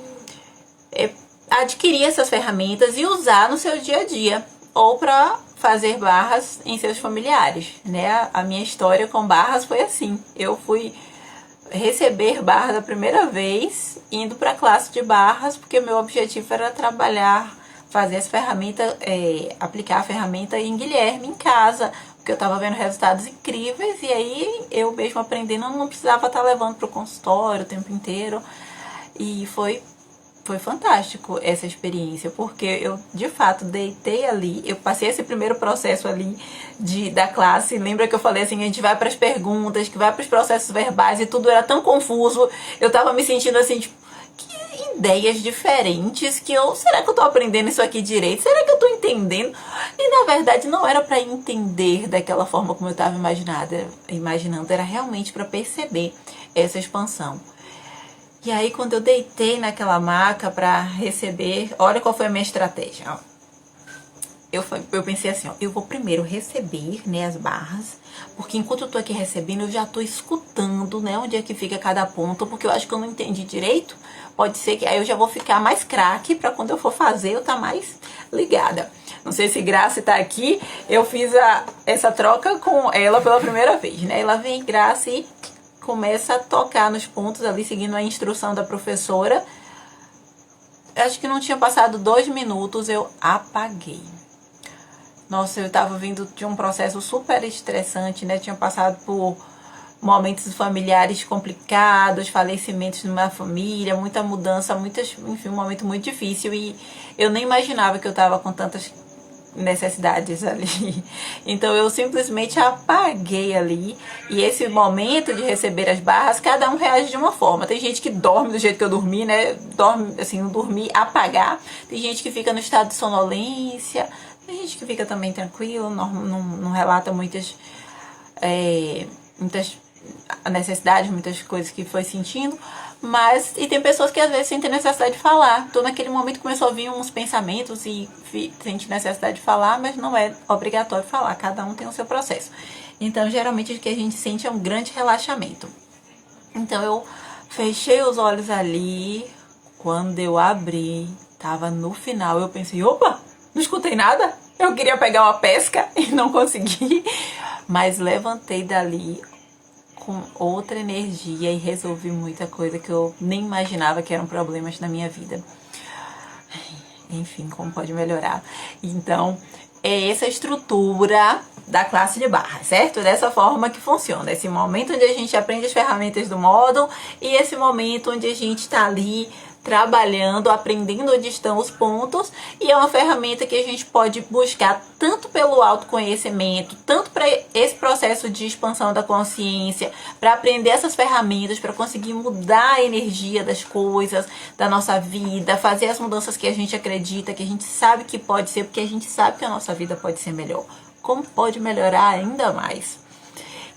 adquirir essas ferramentas e usar no seu dia a dia, ou para fazer barras em seus familiares, né? A minha história com barras foi assim. Eu fui receber barras da primeira vez indo para a classe de barras, porque meu objetivo era trabalhar, fazer essa ferramenta, aplicar a ferramenta em Guilherme em casa, porque eu estava vendo resultados incríveis, e aí eu mesmo aprendendo, não precisava estar levando para o consultório o tempo inteiro. E foi fantástico essa experiência, porque eu de fato deitei ali, eu passei esse primeiro processo ali da classe. Lembra que eu falei assim, a gente vai para as perguntas, que vai para os processos verbais, e tudo era tão confuso, eu tava me sentindo assim, tipo, que ideias diferentes, será que eu tô aprendendo isso aqui direito? Será que eu tô entendendo? E na verdade não era para entender daquela forma como eu tava imaginando, era realmente para perceber essa expansão. E aí, quando eu deitei naquela maca para receber, olha qual foi a minha estratégia. Eu pensei assim, eu vou primeiro receber, né, as barras, porque enquanto eu tô aqui recebendo, eu já tô escutando, né, onde é que fica cada ponto, porque eu acho que eu não entendi direito. Pode ser que aí eu já vou ficar mais craque para quando eu for fazer, eu tá mais ligada. Não sei se Grace tá aqui, eu fiz essa troca com ela pela primeira vez, né? Ela vem, Grace, e começa a tocar nos pontos ali, seguindo a instrução da professora. Acho que não tinha passado 2 minutos, eu apaguei. Nossa, eu tava vindo de um processo super estressante, né? Tinha passado por momentos familiares complicados, falecimentos numa família, muita mudança, enfim, um momento muito difícil. E eu nem imaginava que eu tava com tantas necessidades ali. Então eu simplesmente apaguei ali. E esse momento de receber as barras, cada um reage de uma forma. Tem gente que dorme do jeito que eu dormi, né? Dorme assim, não dormir, apagar. Tem gente que fica no estado de sonolência. Tem gente que fica também tranquilo, não relata muitas necessidades, muitas coisas que foi sentindo. E tem pessoas que às vezes sentem necessidade de falar. Então naquele momento começou a vir uns pensamentos e sente necessidade de falar, mas não é obrigatório falar, cada um tem o seu processo. Então geralmente o que a gente sente é um grande relaxamento. Então eu fechei os olhos ali, quando eu abri, tava no final, eu pensei, opa, não escutei nada, eu queria pegar uma pesca e não consegui, mas levantei dali com outra energia e resolvi muita coisa que eu nem imaginava que eram problemas na minha vida. Enfim, como pode melhorar. Então, é essa estrutura da classe de barra, certo? Dessa forma que funciona. Esse momento onde a gente aprende as ferramentas do módulo e esse momento onde a gente está ali trabalhando, aprendendo onde estão os pontos, e é uma ferramenta que a gente pode buscar tanto pelo autoconhecimento, tanto para esse processo de expansão da consciência, para aprender essas ferramentas, para conseguir mudar a energia das coisas, da nossa vida, fazer as mudanças que a gente acredita, que a gente sabe que pode ser, porque a gente sabe que a nossa vida pode ser melhor. Como pode melhorar ainda mais?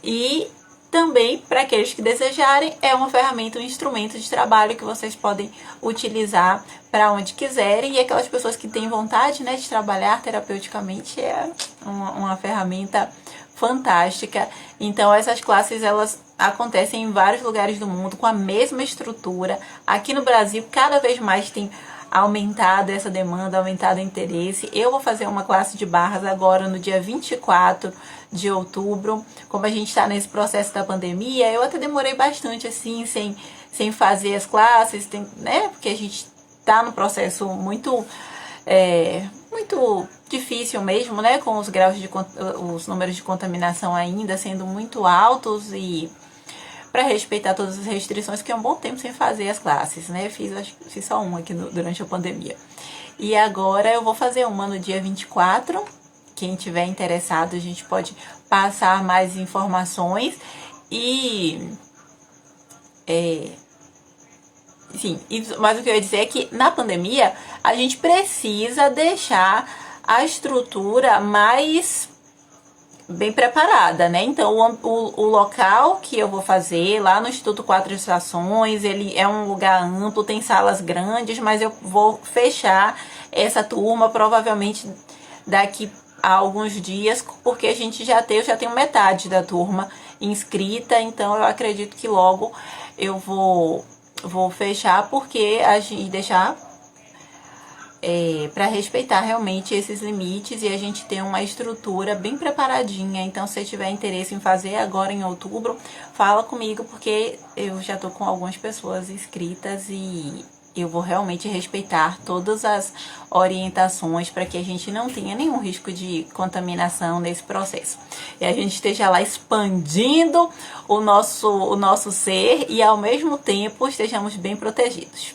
E também, para aqueles que desejarem, é uma ferramenta, um instrumento de trabalho que vocês podem utilizar para onde quiserem. E aquelas pessoas que têm vontade, né, de trabalhar terapeuticamente, é uma ferramenta fantástica. Então, essas classes, elas acontecem em vários lugares do mundo com a mesma estrutura. Aqui no Brasil, cada vez mais tem aumentado essa demanda, aumentado o interesse. Eu vou fazer uma classe de barras agora no dia 24 de outubro. Como a gente está nesse processo da pandemia, eu até demorei bastante assim, sem fazer as classes, né? Porque a gente está no processo muito difícil mesmo, né? Com os números de contaminação ainda sendo muito altos, e para respeitar todas as restrições, que é um bom tempo sem fazer as classes, né? Fiz só uma aqui durante a pandemia. E agora eu vou fazer uma no dia 24. Quem tiver interessado, a gente pode passar mais informações. Mas o que eu ia dizer é que na pandemia a gente precisa deixar a estrutura mais bem preparada, né? Então, o local que eu vou fazer, lá no Instituto Quatro Estações, ele é um lugar amplo, tem salas grandes, mas eu vou fechar essa turma provavelmente daqui a alguns dias, porque eu já tenho metade da turma inscrita, então eu acredito que logo eu vou fechar, porque a gente deixar para respeitar realmente esses limites e a gente ter uma estrutura bem preparadinha. Então, se você tiver interesse em fazer agora em outubro, fala comigo, porque eu já tô com algumas pessoas inscritas e eu vou realmente respeitar todas as orientações para que a gente não tenha nenhum risco de contaminação nesse processo. E a gente esteja lá expandindo o nosso ser e ao mesmo tempo estejamos bem protegidos.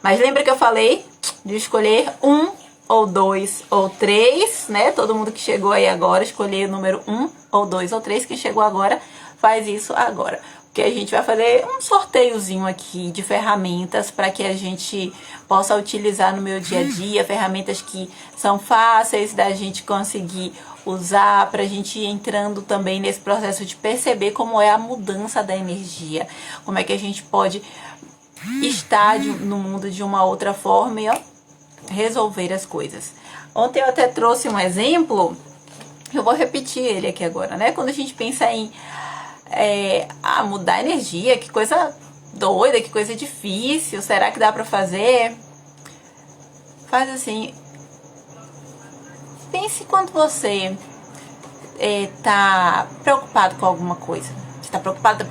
Mas lembra que eu falei de escolher 1 ou 2 ou 3, né? Todo mundo que chegou aí agora, escolher o número 1 ou 2 ou 3. Quem chegou agora, faz isso agora. Porque a gente vai fazer um sorteiozinho aqui de ferramentas para que a gente possa utilizar no meu dia a dia. Ferramentas que são fáceis da gente conseguir usar, para a gente ir entrando também nesse processo de perceber como é a mudança da energia. Como é que a gente pode estar no mundo de uma outra forma e resolver as coisas. Ontem eu até trouxe um exemplo, eu vou repetir ele aqui agora, né? Quando a gente pensa em mudar a energia, que coisa doida, que coisa difícil, será que dá pra fazer? Faz assim, pense quando você tá preocupado com alguma coisa. Tá preocupado?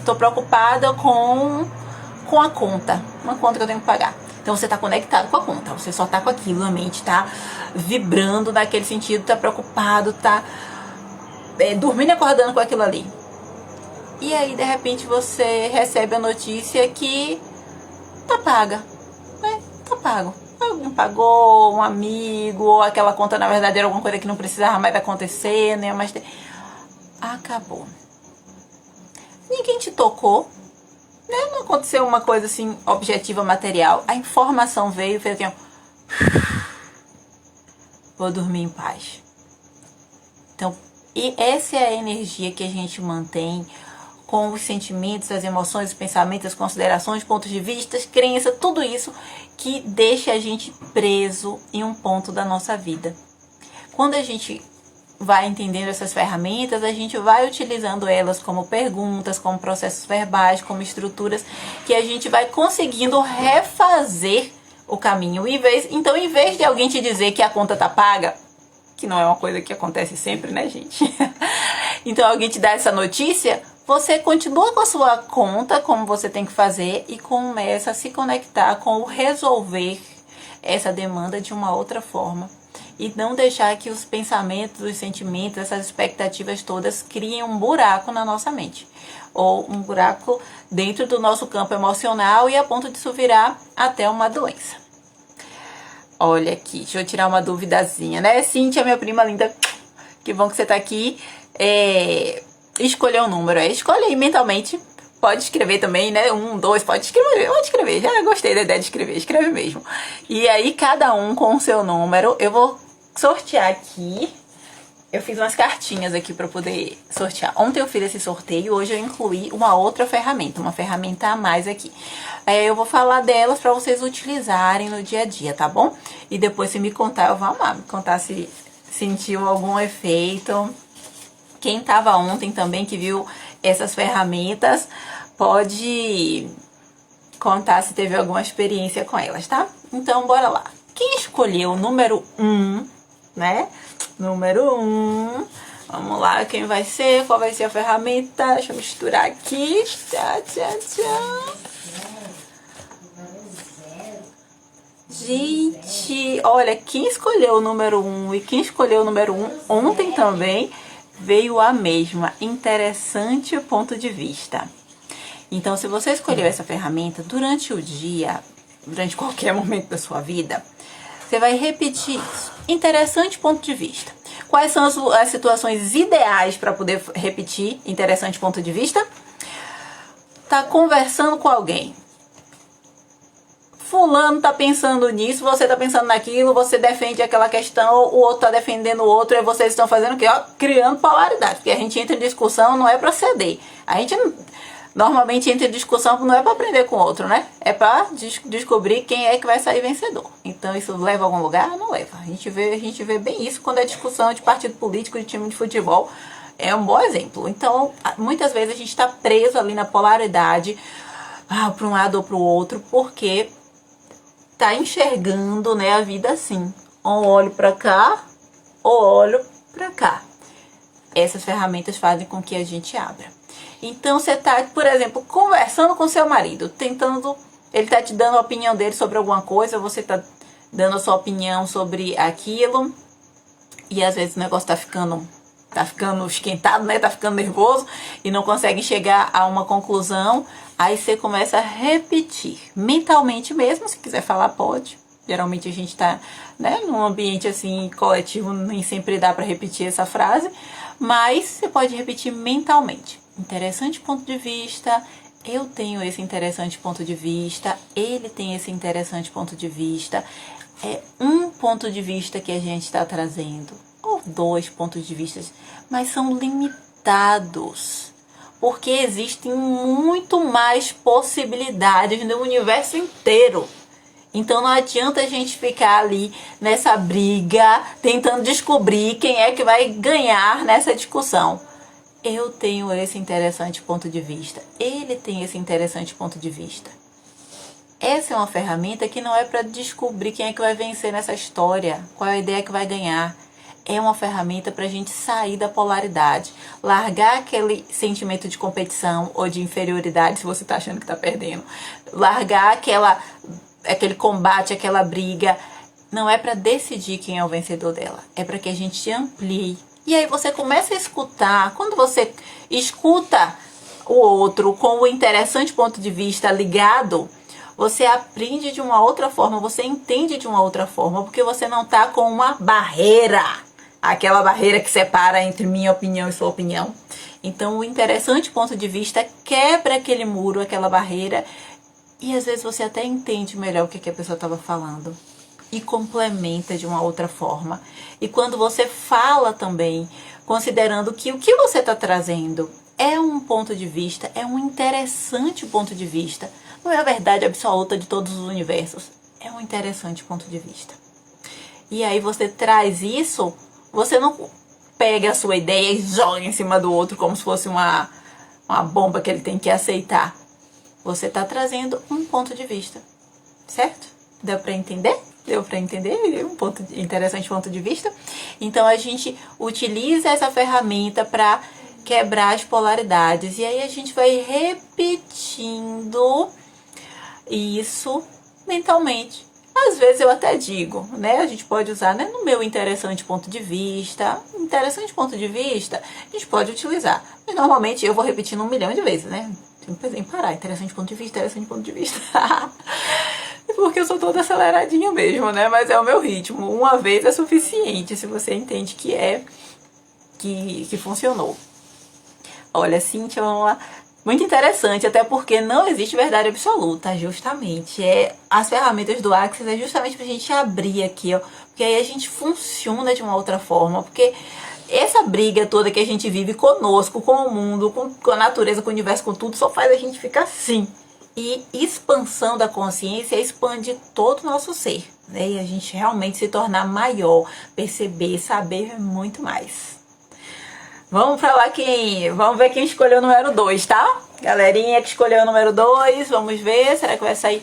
Tô preocupada com a conta. Uma conta que eu tenho que pagar. Então você tá conectado com a conta. Você só tá com aquilo, a mente tá vibrando naquele sentido, tá preocupado, tá dormindo e acordando com aquilo ali. E aí, de repente, você recebe a notícia que tá paga. Tá pago. Alguém pagou, um amigo, ou aquela conta, na verdade, era alguma coisa que não precisava mais acontecer, né? Mas acabou. Ninguém te tocou, né? Não aconteceu uma coisa assim objetiva, material. A informação veio e fez assim, vou dormir em paz. Então, e essa é a energia que a gente mantém com os sentimentos, as emoções, os pensamentos, as considerações, pontos de vista, crenças, tudo isso que deixa a gente preso em um ponto da nossa vida. Quando a gente vai entendendo essas ferramentas, a gente vai utilizando elas como perguntas, como processos verbais, como estruturas, que a gente vai conseguindo refazer o caminho. Então, em vez de alguém te dizer que a conta tá paga, que não é uma coisa que acontece sempre, né, gente? Então, alguém te dá essa notícia, você continua com a sua conta, como você tem que fazer, e começa a se conectar com o resolver essa demanda de uma outra forma. E não deixar que os pensamentos, os sentimentos, essas expectativas todas criem um buraco na nossa mente. Ou um buraco dentro do nosso campo emocional e a ponto disso virar até uma doença. Olha aqui, deixa eu tirar uma duvidazinha, né? Cíntia, minha prima linda, que bom que você tá aqui. Escolher um número, escolhe aí mentalmente. Pode escrever também, né? 1, 2, pode escrever. Já gostei da ideia de escrever, escreve mesmo. E aí, cada um com o seu número, eu vou sortear aqui. Eu fiz umas cartinhas aqui para poder sortear. Ontem eu fiz esse sorteio, hoje eu incluí uma outra ferramenta, uma ferramenta a mais aqui. Eu vou falar delas para vocês utilizarem no dia a dia, tá bom? E depois, se me contar, eu vou amar. Me contar se sentiu algum efeito. Quem tava ontem também, que viu essas ferramentas, pode contar se teve alguma experiência com elas, tá? Então, bora lá. Quem escolheu o número 1, né? Número 1. Vamos lá, quem vai ser? Qual vai ser a ferramenta? Deixa eu misturar aqui. Gente, olha, quem escolheu o número 1 e quem escolheu o número 1 ontem também veio a mesma. Interessante ponto de vista. Então, se você escolheu essa ferramenta durante o dia, durante qualquer momento da sua vida, você vai repetir isso. Interessante ponto de vista. Quais são as situações ideais para poder repetir interessante ponto de vista? Tá conversando com alguém. fulano tá pensando nisso, você tá pensando naquilo, você defende aquela questão, o outro tá defendendo o outro, e vocês estão fazendo o quê? Ó, criando polaridade, porque a gente entra em discussão não é pra ceder. A gente normalmente entra em discussão não é pra aprender com o outro, né? É pra descobrir quem é que vai sair vencedor. Então isso leva a algum lugar? Não leva. A gente vê bem isso quando é discussão de partido político, de time de futebol. É um bom exemplo. Então, muitas vezes a gente está preso ali na polaridade, para um lado ou para o outro, porque tá enxergando, né, a vida assim. Ou olho para cá, ou olho para cá. Essas ferramentas fazem com que a gente abra. Então, você tá, por exemplo, conversando com seu marido, ele tá te dando a opinião dele sobre alguma coisa, você tá dando a sua opinião sobre aquilo, e às vezes o negócio tá ficando esquentado, né? Tá ficando nervoso e não consegue chegar a uma conclusão. Aí você começa a repetir mentalmente mesmo, se quiser falar pode. Geralmente a gente tá, né, num ambiente assim coletivo, nem sempre dá para repetir essa frase, mas você pode repetir mentalmente. Interessante ponto de vista, eu tenho esse interessante ponto de vista, ele tem esse interessante ponto de vista. É um ponto de vista que a gente está trazendo, ou 2 pontos de vista, mas são limitados, porque existem muito mais possibilidades no universo inteiro. Então não adianta a gente ficar ali nessa briga, tentando descobrir quem é que vai ganhar nessa discussão. Eu tenho esse interessante ponto de vista, ele tem esse interessante ponto de vista. Essa é uma ferramenta que não é para descobrir quem é que vai vencer nessa história, qual é a ideia que vai ganhar. É uma ferramenta para a gente sair da polaridade, largar aquele sentimento de competição ou de inferioridade, se você está achando que está perdendo, largar aquele combate, aquela briga. Não é para decidir quem é o vencedor dela, é para que a gente amplie. E aí você começa a escutar. Quando você escuta o outro com o interessante ponto de vista ligado, você aprende de uma outra forma, você entende de uma outra forma, porque você não está com uma barreira, aquela barreira que separa entre minha opinião e sua opinião. Então, o interessante ponto de vista quebra aquele muro, aquela barreira, e às vezes você até entende melhor o que a pessoa estava falando e complementa de uma outra forma. E quando você fala também, considerando que o que você está trazendo é um ponto de vista, é um interessante ponto de vista, não é a verdade absoluta de todos os universos, é um interessante ponto de vista. E aí você traz isso, você não pega a sua ideia e joga em cima do outro como se fosse uma bomba que ele tem que aceitar. Você está trazendo um ponto de vista, certo? Deu para entender? Deu para entender? Interessante ponto de vista. Então a gente utiliza essa ferramenta para quebrar as polaridades. E aí a gente vai repetindo isso mentalmente. Às vezes eu até digo, né? A gente pode usar, né? No meu interessante ponto de vista. Interessante ponto de vista, a gente pode utilizar. Mas normalmente eu vou repetindo 1 milhão de vezes, né? Sem parar. Interessante ponto de vista, interessante ponto de vista. Porque eu sou toda aceleradinha mesmo, né? Mas é o meu ritmo. Uma vez é suficiente, se você entende que funcionou. Olha, Cíntia, vamos lá. Muito interessante, até porque não existe verdade absoluta, justamente. As ferramentas do Axis é justamente pra gente abrir aqui, ó. Porque aí a gente funciona de uma outra forma. Porque essa briga toda que a gente vive conosco, com o mundo, com a natureza, com o universo, com tudo, só faz a gente ficar assim. E expansão da consciência expande todo o nosso ser, né? E a gente realmente se tornar maior, perceber, saber muito mais. Vamos ver quem escolheu o número 2, tá? Galerinha que escolheu o número 2, vamos ver, será que vai sair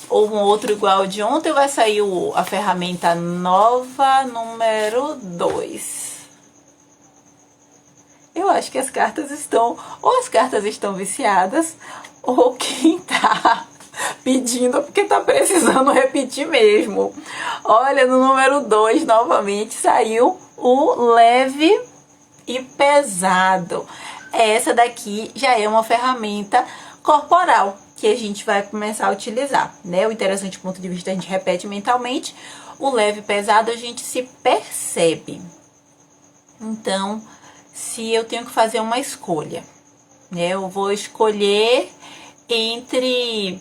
ou um outro igual de ontem ou vai sair a ferramenta nova número 2? Eu acho que as cartas estão viciadas, ou quem tá pedindo porque tá precisando repetir mesmo. Olha, no número 2 novamente saiu o leve e pesado. Essa daqui já é uma ferramenta corporal que a gente vai começar a utilizar, né? O interessante ponto de vista a gente repete mentalmente, o leve e pesado a gente se percebe. Então, se eu tenho que fazer uma escolha, né? Eu vou escolher entre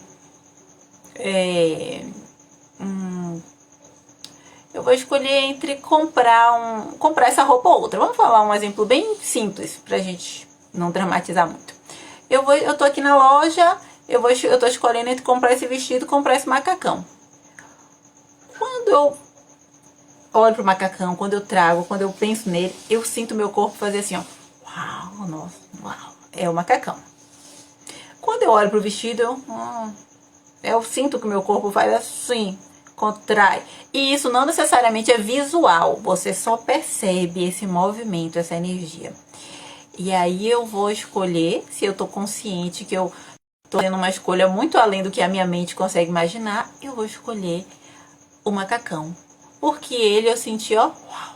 Eu vou escolher entre comprar essa roupa ou outra. Vamos falar um exemplo bem simples pra gente não dramatizar muito. Eu tô aqui na loja, eu tô escolhendo entre comprar esse vestido e comprar esse macacão. Quando eu olho pro macacão, quando eu trago, quando eu penso nele, eu sinto meu corpo fazer assim, ó. Uau, nossa, uau. É o macacão. Quando eu olho pro vestido, eu sinto que o meu corpo faz assim, contrai. E isso não necessariamente é visual, você só percebe esse movimento, essa energia. E aí eu vou escolher, se eu tô consciente que eu tô fazendo uma escolha muito além do que a minha mente consegue imaginar, eu vou escolher o macacão. Porque ele eu senti, ó, uau.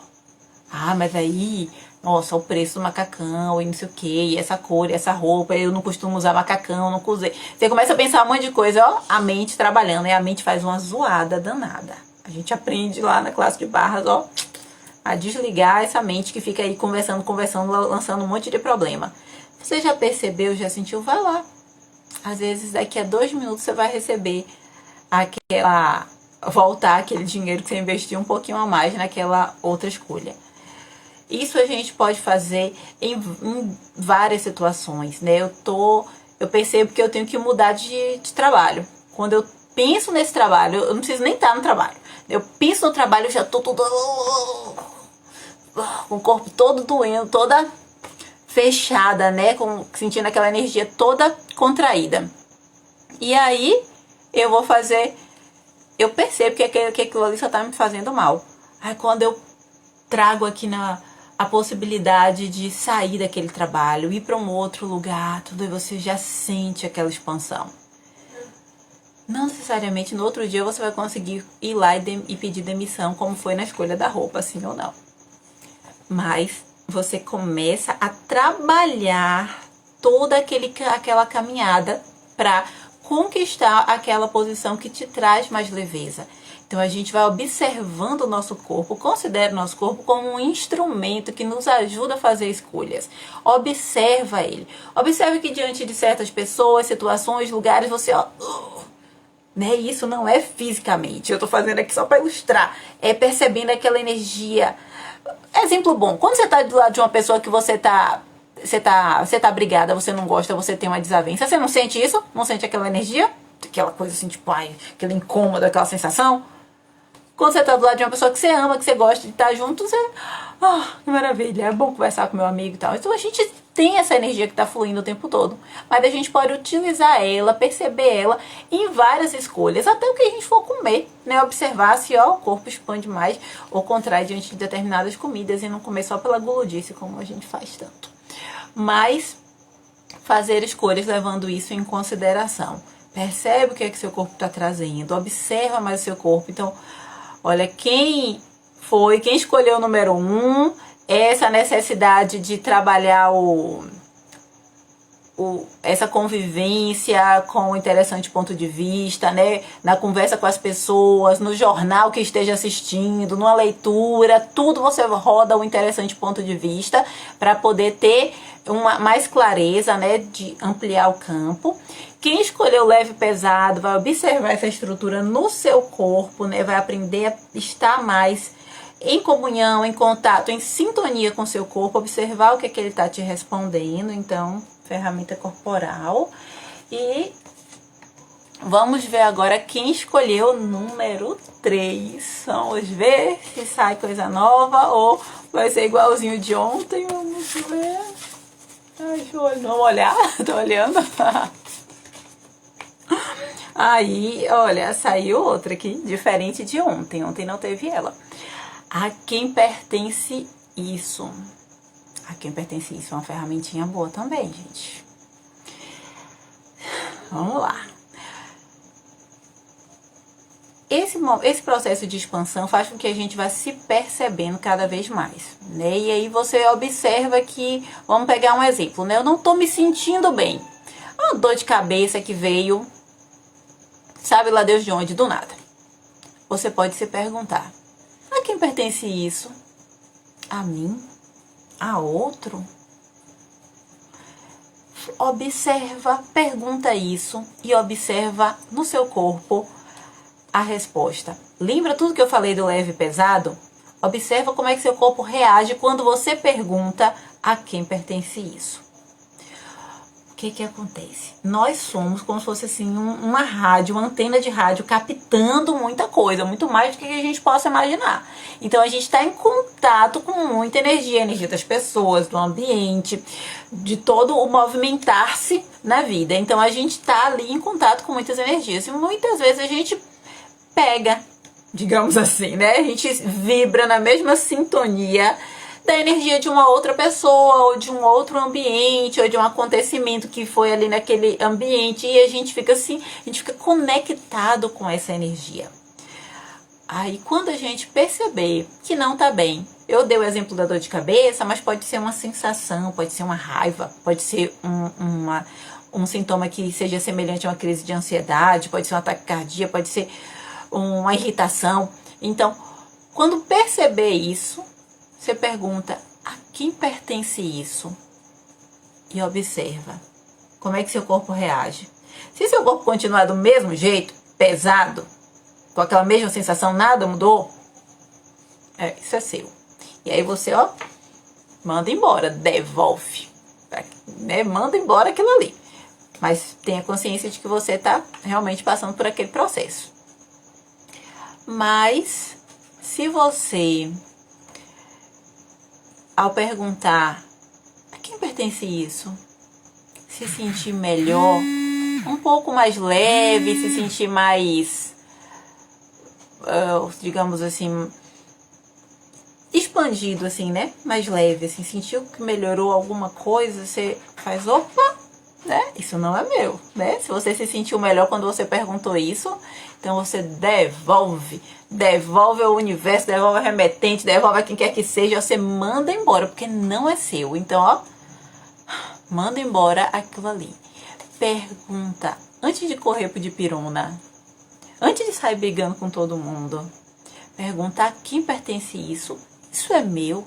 Ah, mas aí, nossa, o preço do macacão e não sei o que, e essa cor, e essa roupa, eu não costumo usar macacão, não usei. Você começa a pensar um monte de coisa, ó, a mente trabalhando, e a mente faz uma zoada danada. A gente aprende lá na classe de barras, ó, a desligar essa mente que fica aí conversando, lançando um monte de problema. Você já percebeu, já sentiu? Vai lá. Às vezes daqui a 2 minutos você vai receber voltar aquele dinheiro que você investiu um pouquinho a mais naquela outra escolha. Isso a gente pode fazer em várias situações, né? Eu percebo que eu tenho que mudar de trabalho. Quando eu penso nesse trabalho, eu não preciso nem estar no trabalho. Eu penso no trabalho, eu já tô tudo com o corpo todo doendo, toda fechada, né? Sentindo aquela energia toda contraída. E aí eu vou fazer, eu percebo que aquilo ali só tá me fazendo mal. Aí quando eu trago aqui a possibilidade de sair daquele trabalho, ir para um outro lugar, tudo aí você já sente aquela expansão. Não necessariamente no outro dia você vai conseguir ir lá e pedir demissão, como foi na escolha da roupa, assim ou não. Mas você começa a trabalhar toda aquela caminhada para conquistar aquela posição que te traz mais leveza. Então a gente vai observando o nosso corpo, considera o nosso corpo como um instrumento que nos ajuda a fazer escolhas. Observa ele. Observe que diante de certas pessoas, situações, lugares, você né? Isso não é fisicamente. Eu tô fazendo aqui só para ilustrar. É percebendo aquela energia. Exemplo bom, quando você tá do lado de uma pessoa que você tá brigada, você não gosta, você tem uma desavença, você não sente isso? Não sente aquela energia? Aquela coisa assim, tipo, aquele incômodo, aquela sensação? Quando você tá do lado de uma pessoa que você ama, que você gosta de estar junto, você... que maravilha, é bom conversar com meu amigo e tal. Então a gente tem essa energia que tá fluindo o tempo todo. Mas a gente pode utilizar ela, perceber ela em várias escolhas. Até o que a gente for comer, né? Observar se o corpo expande mais ou contrai diante de determinadas comidas e não comer só pela guludice, como a gente faz tanto. Mas fazer escolhas levando isso em consideração. Percebe o que é que seu corpo está trazendo. Observa mais o seu corpo. Então, olha, quem escolheu o número 1, essa necessidade de trabalhar essa convivência com o interessante ponto de vista, né? Na conversa com as pessoas, no jornal que esteja assistindo, numa leitura, tudo você roda o interessante ponto de vista para poder ter mais clareza, né? De ampliar o campo. Quem escolheu leve e pesado vai observar essa estrutura no seu corpo, né? Vai aprender a estar mais em comunhão, em contato, em sintonia com o seu corpo, observar o que é que ele está te respondendo. Então, ferramenta corporal. E vamos ver agora quem escolheu o número 3. Vamos ver se sai coisa nova ou vai ser igualzinho de ontem. Vamos ver. Ai, vamos olhar. Tô olhando. Aí, olha, saiu outra aqui, diferente de ontem. Ontem não teve ela. A quem pertence isso? A quem pertence isso é uma ferramentinha boa também, gente. Vamos lá. Esse processo de expansão faz com que a gente vá se percebendo cada vez mais, né? E aí você observa que, vamos pegar um exemplo, né? Eu não tô me sentindo bem. Uma dor de cabeça que veio, sabe lá Deus de onde, do nada. Você pode se perguntar: a quem pertence isso? A mim? A outro? observa, pergunta isso e observa no seu corpo a resposta. Lembra tudo que eu falei do leve e pesado? Observa como é que seu corpo reage quando você pergunta a quem pertence isso. O que acontece? Nós somos como se fosse assim uma rádio, uma antena de rádio captando muita coisa, muito mais do que a gente possa imaginar. Então a gente está em contato com muita energia, a energia das pessoas, do ambiente, de todo o movimentar-se na vida. Então a gente está ali em contato com muitas energias e muitas vezes a gente pega, digamos assim, né? A gente vibra na mesma sintonia da energia de uma outra pessoa, ou de um outro ambiente, ou de um acontecimento que foi ali naquele ambiente, e a gente fica assim, a gente fica conectado com essa energia. Aí quando a gente perceber que não tá bem, eu dei o exemplo da dor de cabeça, mas pode ser uma sensação, pode ser uma raiva, pode ser um sintoma que seja semelhante a uma crise de ansiedade, pode ser um ataque cardíaco, pode ser uma irritação. Então, quando perceber isso, você pergunta a quem pertence isso e observa como é que seu corpo reage. Se seu corpo continuar do mesmo jeito, pesado, com aquela mesma sensação, nada mudou, isso é seu. E aí você, manda embora, devolve, né? Manda embora aquilo ali. Mas tenha consciência de que você está realmente passando por aquele processo. Mas, se você, ao perguntar a quem pertence isso, se sentir melhor, um pouco mais leve, se sentir mais, digamos assim, expandido, assim, né? Mais leve, assim, sentiu que melhorou alguma coisa, você faz, opa, né? Isso não é meu, né? Se você se sentiu melhor quando você perguntou isso, então você devolve ao universo, devolve ao remetente, devolve a quem quer que seja, você manda embora, porque não é seu. Então, manda embora aquilo ali. Pergunta, antes de correr pro dipirona, antes de sair brigando com todo mundo, pergunta a quem pertence isso. Isso é meu?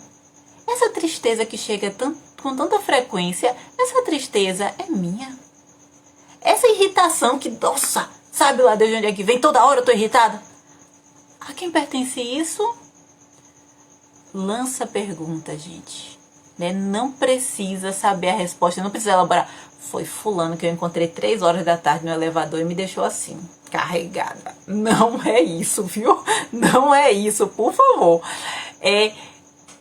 Essa tristeza que chega com tanta frequência, essa tristeza é minha? Essa irritação que, nossa, sabe lá de onde é que vem? Toda hora eu tô irritada. A quem pertence isso? Lança pergunta, gente. Né? Não precisa saber a resposta, não precisa elaborar. Foi fulano que eu encontrei 3 horas da tarde no elevador e me deixou assim, carregada. Não é isso, viu? Não é isso, por favor. É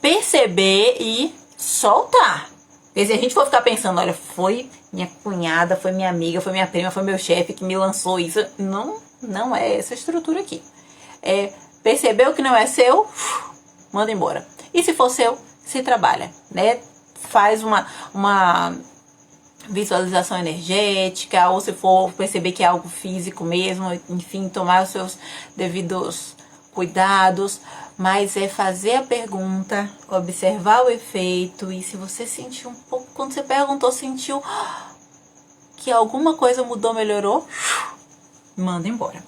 perceber e soltar. Porque se a gente for ficar pensando, olha, foi minha cunhada, foi minha amiga, foi minha prima, foi meu chefe que me lançou isso. Não é essa estrutura aqui. Percebeu que não é seu, manda embora. E se for seu, se trabalha, né? Faz uma visualização energética, ou se for perceber que é algo físico mesmo, enfim, tomar os seus devidos cuidados, mas é fazer a pergunta, observar o efeito, e se você sentiu um pouco, quando você perguntou, sentiu que alguma coisa mudou, melhorou, manda embora,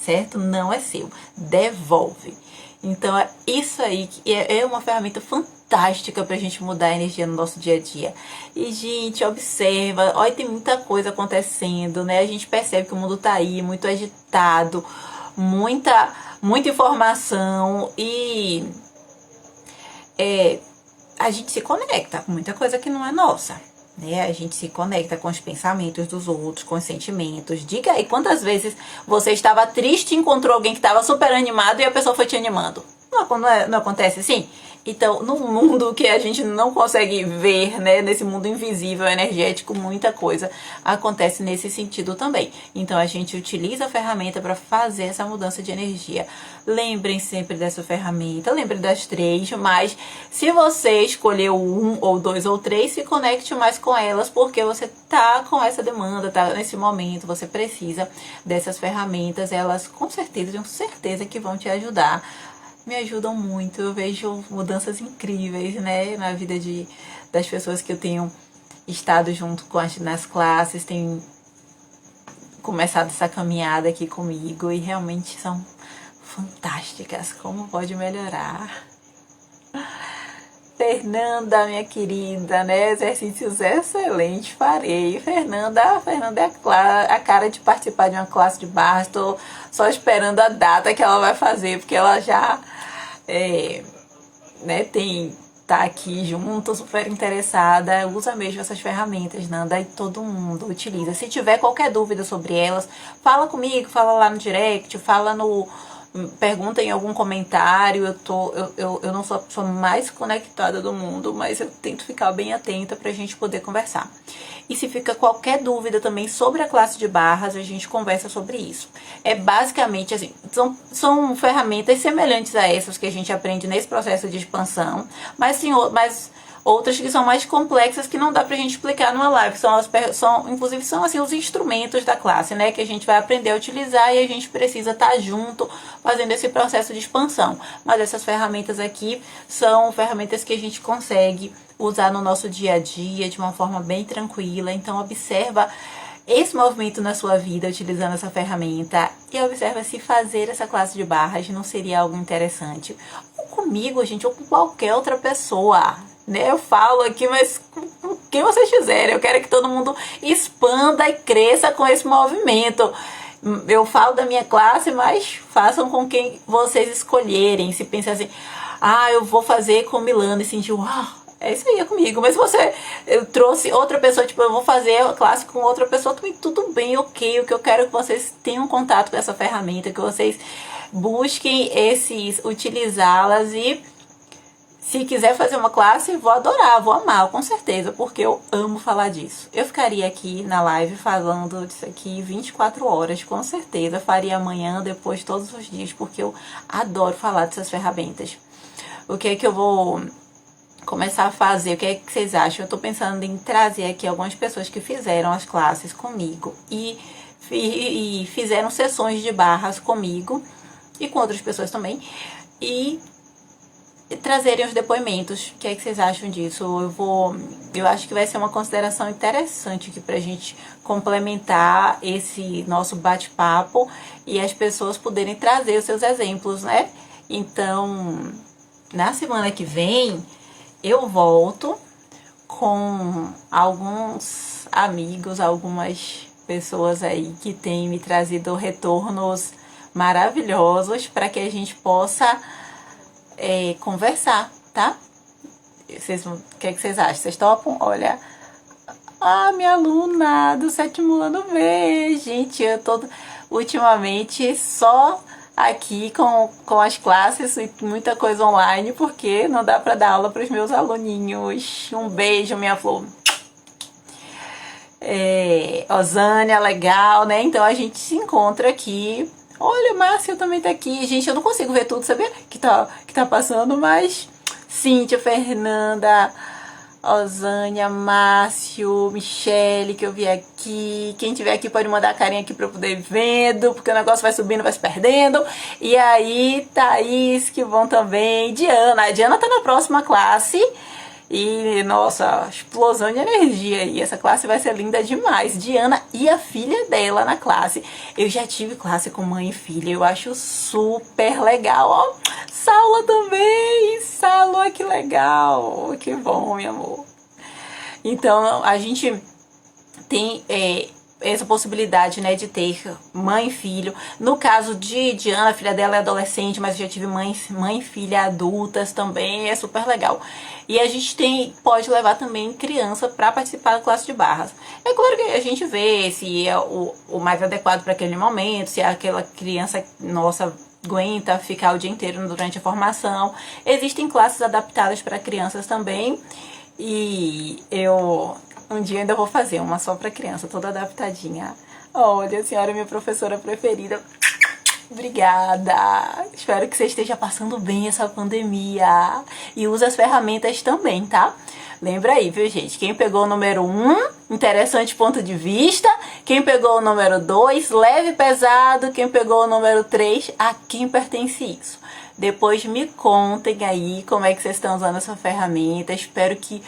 certo? Não é seu, devolve. Então é isso aí, que é uma ferramenta fantástica pra gente mudar a energia no nosso dia a dia. E, gente, observa, olha, tem muita coisa acontecendo, né? A gente percebe que o mundo tá aí, muito agitado, muita informação, e a gente se conecta com muita coisa que não é nossa, né? A gente se conecta com os pensamentos dos outros, com os sentimentos. Diga aí quantas vezes você estava triste e encontrou alguém que estava super animado e a pessoa foi te animando. Não acontece assim? Então, no mundo que a gente não consegue ver, né, nesse mundo invisível, energético, muita coisa acontece nesse sentido também. Então, a gente utiliza a ferramenta para fazer essa mudança de energia. Lembrem sempre dessa ferramenta, lembrem das 3, mas se você escolheu 1 ou 2 ou 3, se conecte mais com elas, porque você tá com essa demanda, tá nesse momento, você precisa dessas ferramentas, elas com certeza, tenho certeza que vão te ajudar. Me ajudam muito, eu vejo mudanças incríveis, né, na vida das pessoas que eu tenho estado junto com nas classes, tem começado essa caminhada aqui comigo, e realmente são fantásticas. Como pode melhorar? Fernanda, minha querida, né? Exercícios excelentes, farei. Fernanda é a cara de participar de uma classe de barras. Estou só esperando a data que ela vai fazer, porque ela já né, tá aqui junto, super interessada. Usa mesmo essas ferramentas, Nanda, e todo mundo utiliza. Se tiver qualquer dúvida sobre elas, fala comigo, fala lá no direct, pergunta em algum comentário. Eu não sou a pessoa mais conectada do mundo, mas eu tento ficar bem atenta pra gente poder conversar. E se fica qualquer dúvida também sobre a classe de barras, a gente conversa sobre isso. É basicamente assim, são ferramentas semelhantes a essas que a gente aprende nesse processo de expansão, mas outras que são mais complexas que não dá pra gente explicar numa live. Inclusive são assim os instrumentos da classe, né? Que a gente vai aprender a utilizar e a gente precisa estar junto fazendo esse processo de expansão. Mas essas ferramentas aqui são ferramentas que a gente consegue usar no nosso dia a dia de uma forma bem tranquila. Então observa esse movimento na sua vida utilizando essa ferramenta e observa se fazer essa classe de barras não seria algo interessante. Ou comigo, gente, ou com qualquer outra pessoa, né? Eu falo aqui, mas com quem vocês quiserem. Eu quero que todo mundo expanda e cresça com esse movimento. Eu falo da minha classe, mas façam com quem vocês escolherem. Se pensa assim, eu vou fazer com Milana e sentir, é isso aí, é comigo. Mas se eu trouxe outra pessoa, tipo, eu vou fazer a classe com outra pessoa, também tudo bem, ok. O que eu quero é que vocês tenham contato com essa ferramenta, que vocês busquem utilizá-las. E se quiser fazer uma classe, vou adorar, vou amar, com certeza, porque eu amo falar disso. Eu ficaria aqui na live falando disso aqui 24 horas, com certeza. Faria amanhã, depois, todos os dias, porque eu adoro falar dessas ferramentas. O que é que eu vou começar a fazer? O que é que vocês acham? Eu tô pensando em trazer aqui algumas pessoas que fizeram as classes comigo e fizeram sessões de barras comigo e com outras pessoas também, e trazerem os depoimentos. O que é que vocês acham disso? Eu acho que vai ser uma consideração interessante aqui pra gente complementar esse nosso bate-papo e as pessoas poderem trazer os seus exemplos, né? Então, na semana que vem, eu volto com alguns amigos, algumas pessoas aí que têm me trazido retornos maravilhosos para que a gente possa conversar, tá? O que é que vocês acham? Vocês topam? Olha, minha aluna do 7º ano B, gente, eu tô ultimamente só aqui com as classes e muita coisa online, porque não dá pra dar aula para os meus aluninhos. Um beijo, minha flor. Osânia, legal, né? Então a gente se encontra aqui. Olha, Márcia também tá aqui. Gente, eu não consigo ver tudo, sabia? Que tá passando, mas Cíntia, Fernanda, Osânia, Márcio, Michele, que eu vi aqui. Quem tiver aqui pode mandar a carinha aqui pra eu poder ir vendo, porque o negócio vai subindo, vai se perdendo. E aí, Thaís, que bom também. Diana. A Diana tá na próxima classe. E, nossa, explosão de energia aí. Essa classe vai ser linda demais. Diana e a filha dela na classe. Eu já tive classe com mãe e filha. Eu acho super legal. Ó, Saula também. Saula, que legal. Que bom, meu amor. Então, a gente tem essa possibilidade, né, de ter mãe e filho. No caso de Diana, a filha dela é adolescente, mas eu já tive mãe e filha adultas também, é super legal. E a gente pode levar também criança para participar da classe de barras. É claro que a gente vê se é o mais adequado para aquele momento, se aquela criança nossa aguenta ficar o dia inteiro durante a formação. Existem classes adaptadas para crianças também, e um dia ainda vou fazer uma só para criança, toda adaptadinha. Olha, a senhora é minha professora preferida. Obrigada. Espero que você esteja passando bem essa pandemia. E use as ferramentas também, tá? Lembra aí, viu, gente? Quem pegou o número 1, interessante ponto de vista. Quem pegou o número 2, leve e pesado. Quem pegou o número 3, a quem pertence isso? Depois me contem aí como é que vocês estão usando essa ferramenta. Espero que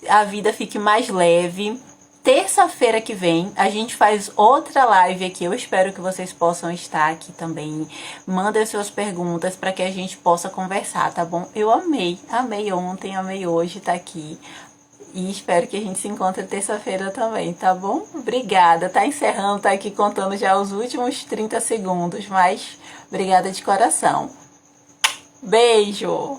a vida fique mais leve. Terça-feira que vem a gente faz outra live aqui. Eu espero que vocês possam estar aqui também. Mandem suas perguntas para que a gente possa conversar, tá bom? Eu amei ontem, amei hoje estar aqui. E espero que a gente se encontre terça-feira também, tá bom? Obrigada. Tá encerrando, tá aqui contando já os últimos 30 segundos, mas obrigada de coração. Beijo!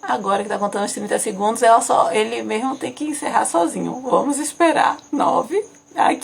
Agora que tá contando os 30 segundos, ele mesmo tem que encerrar sozinho. Vamos esperar. 9. Aqui.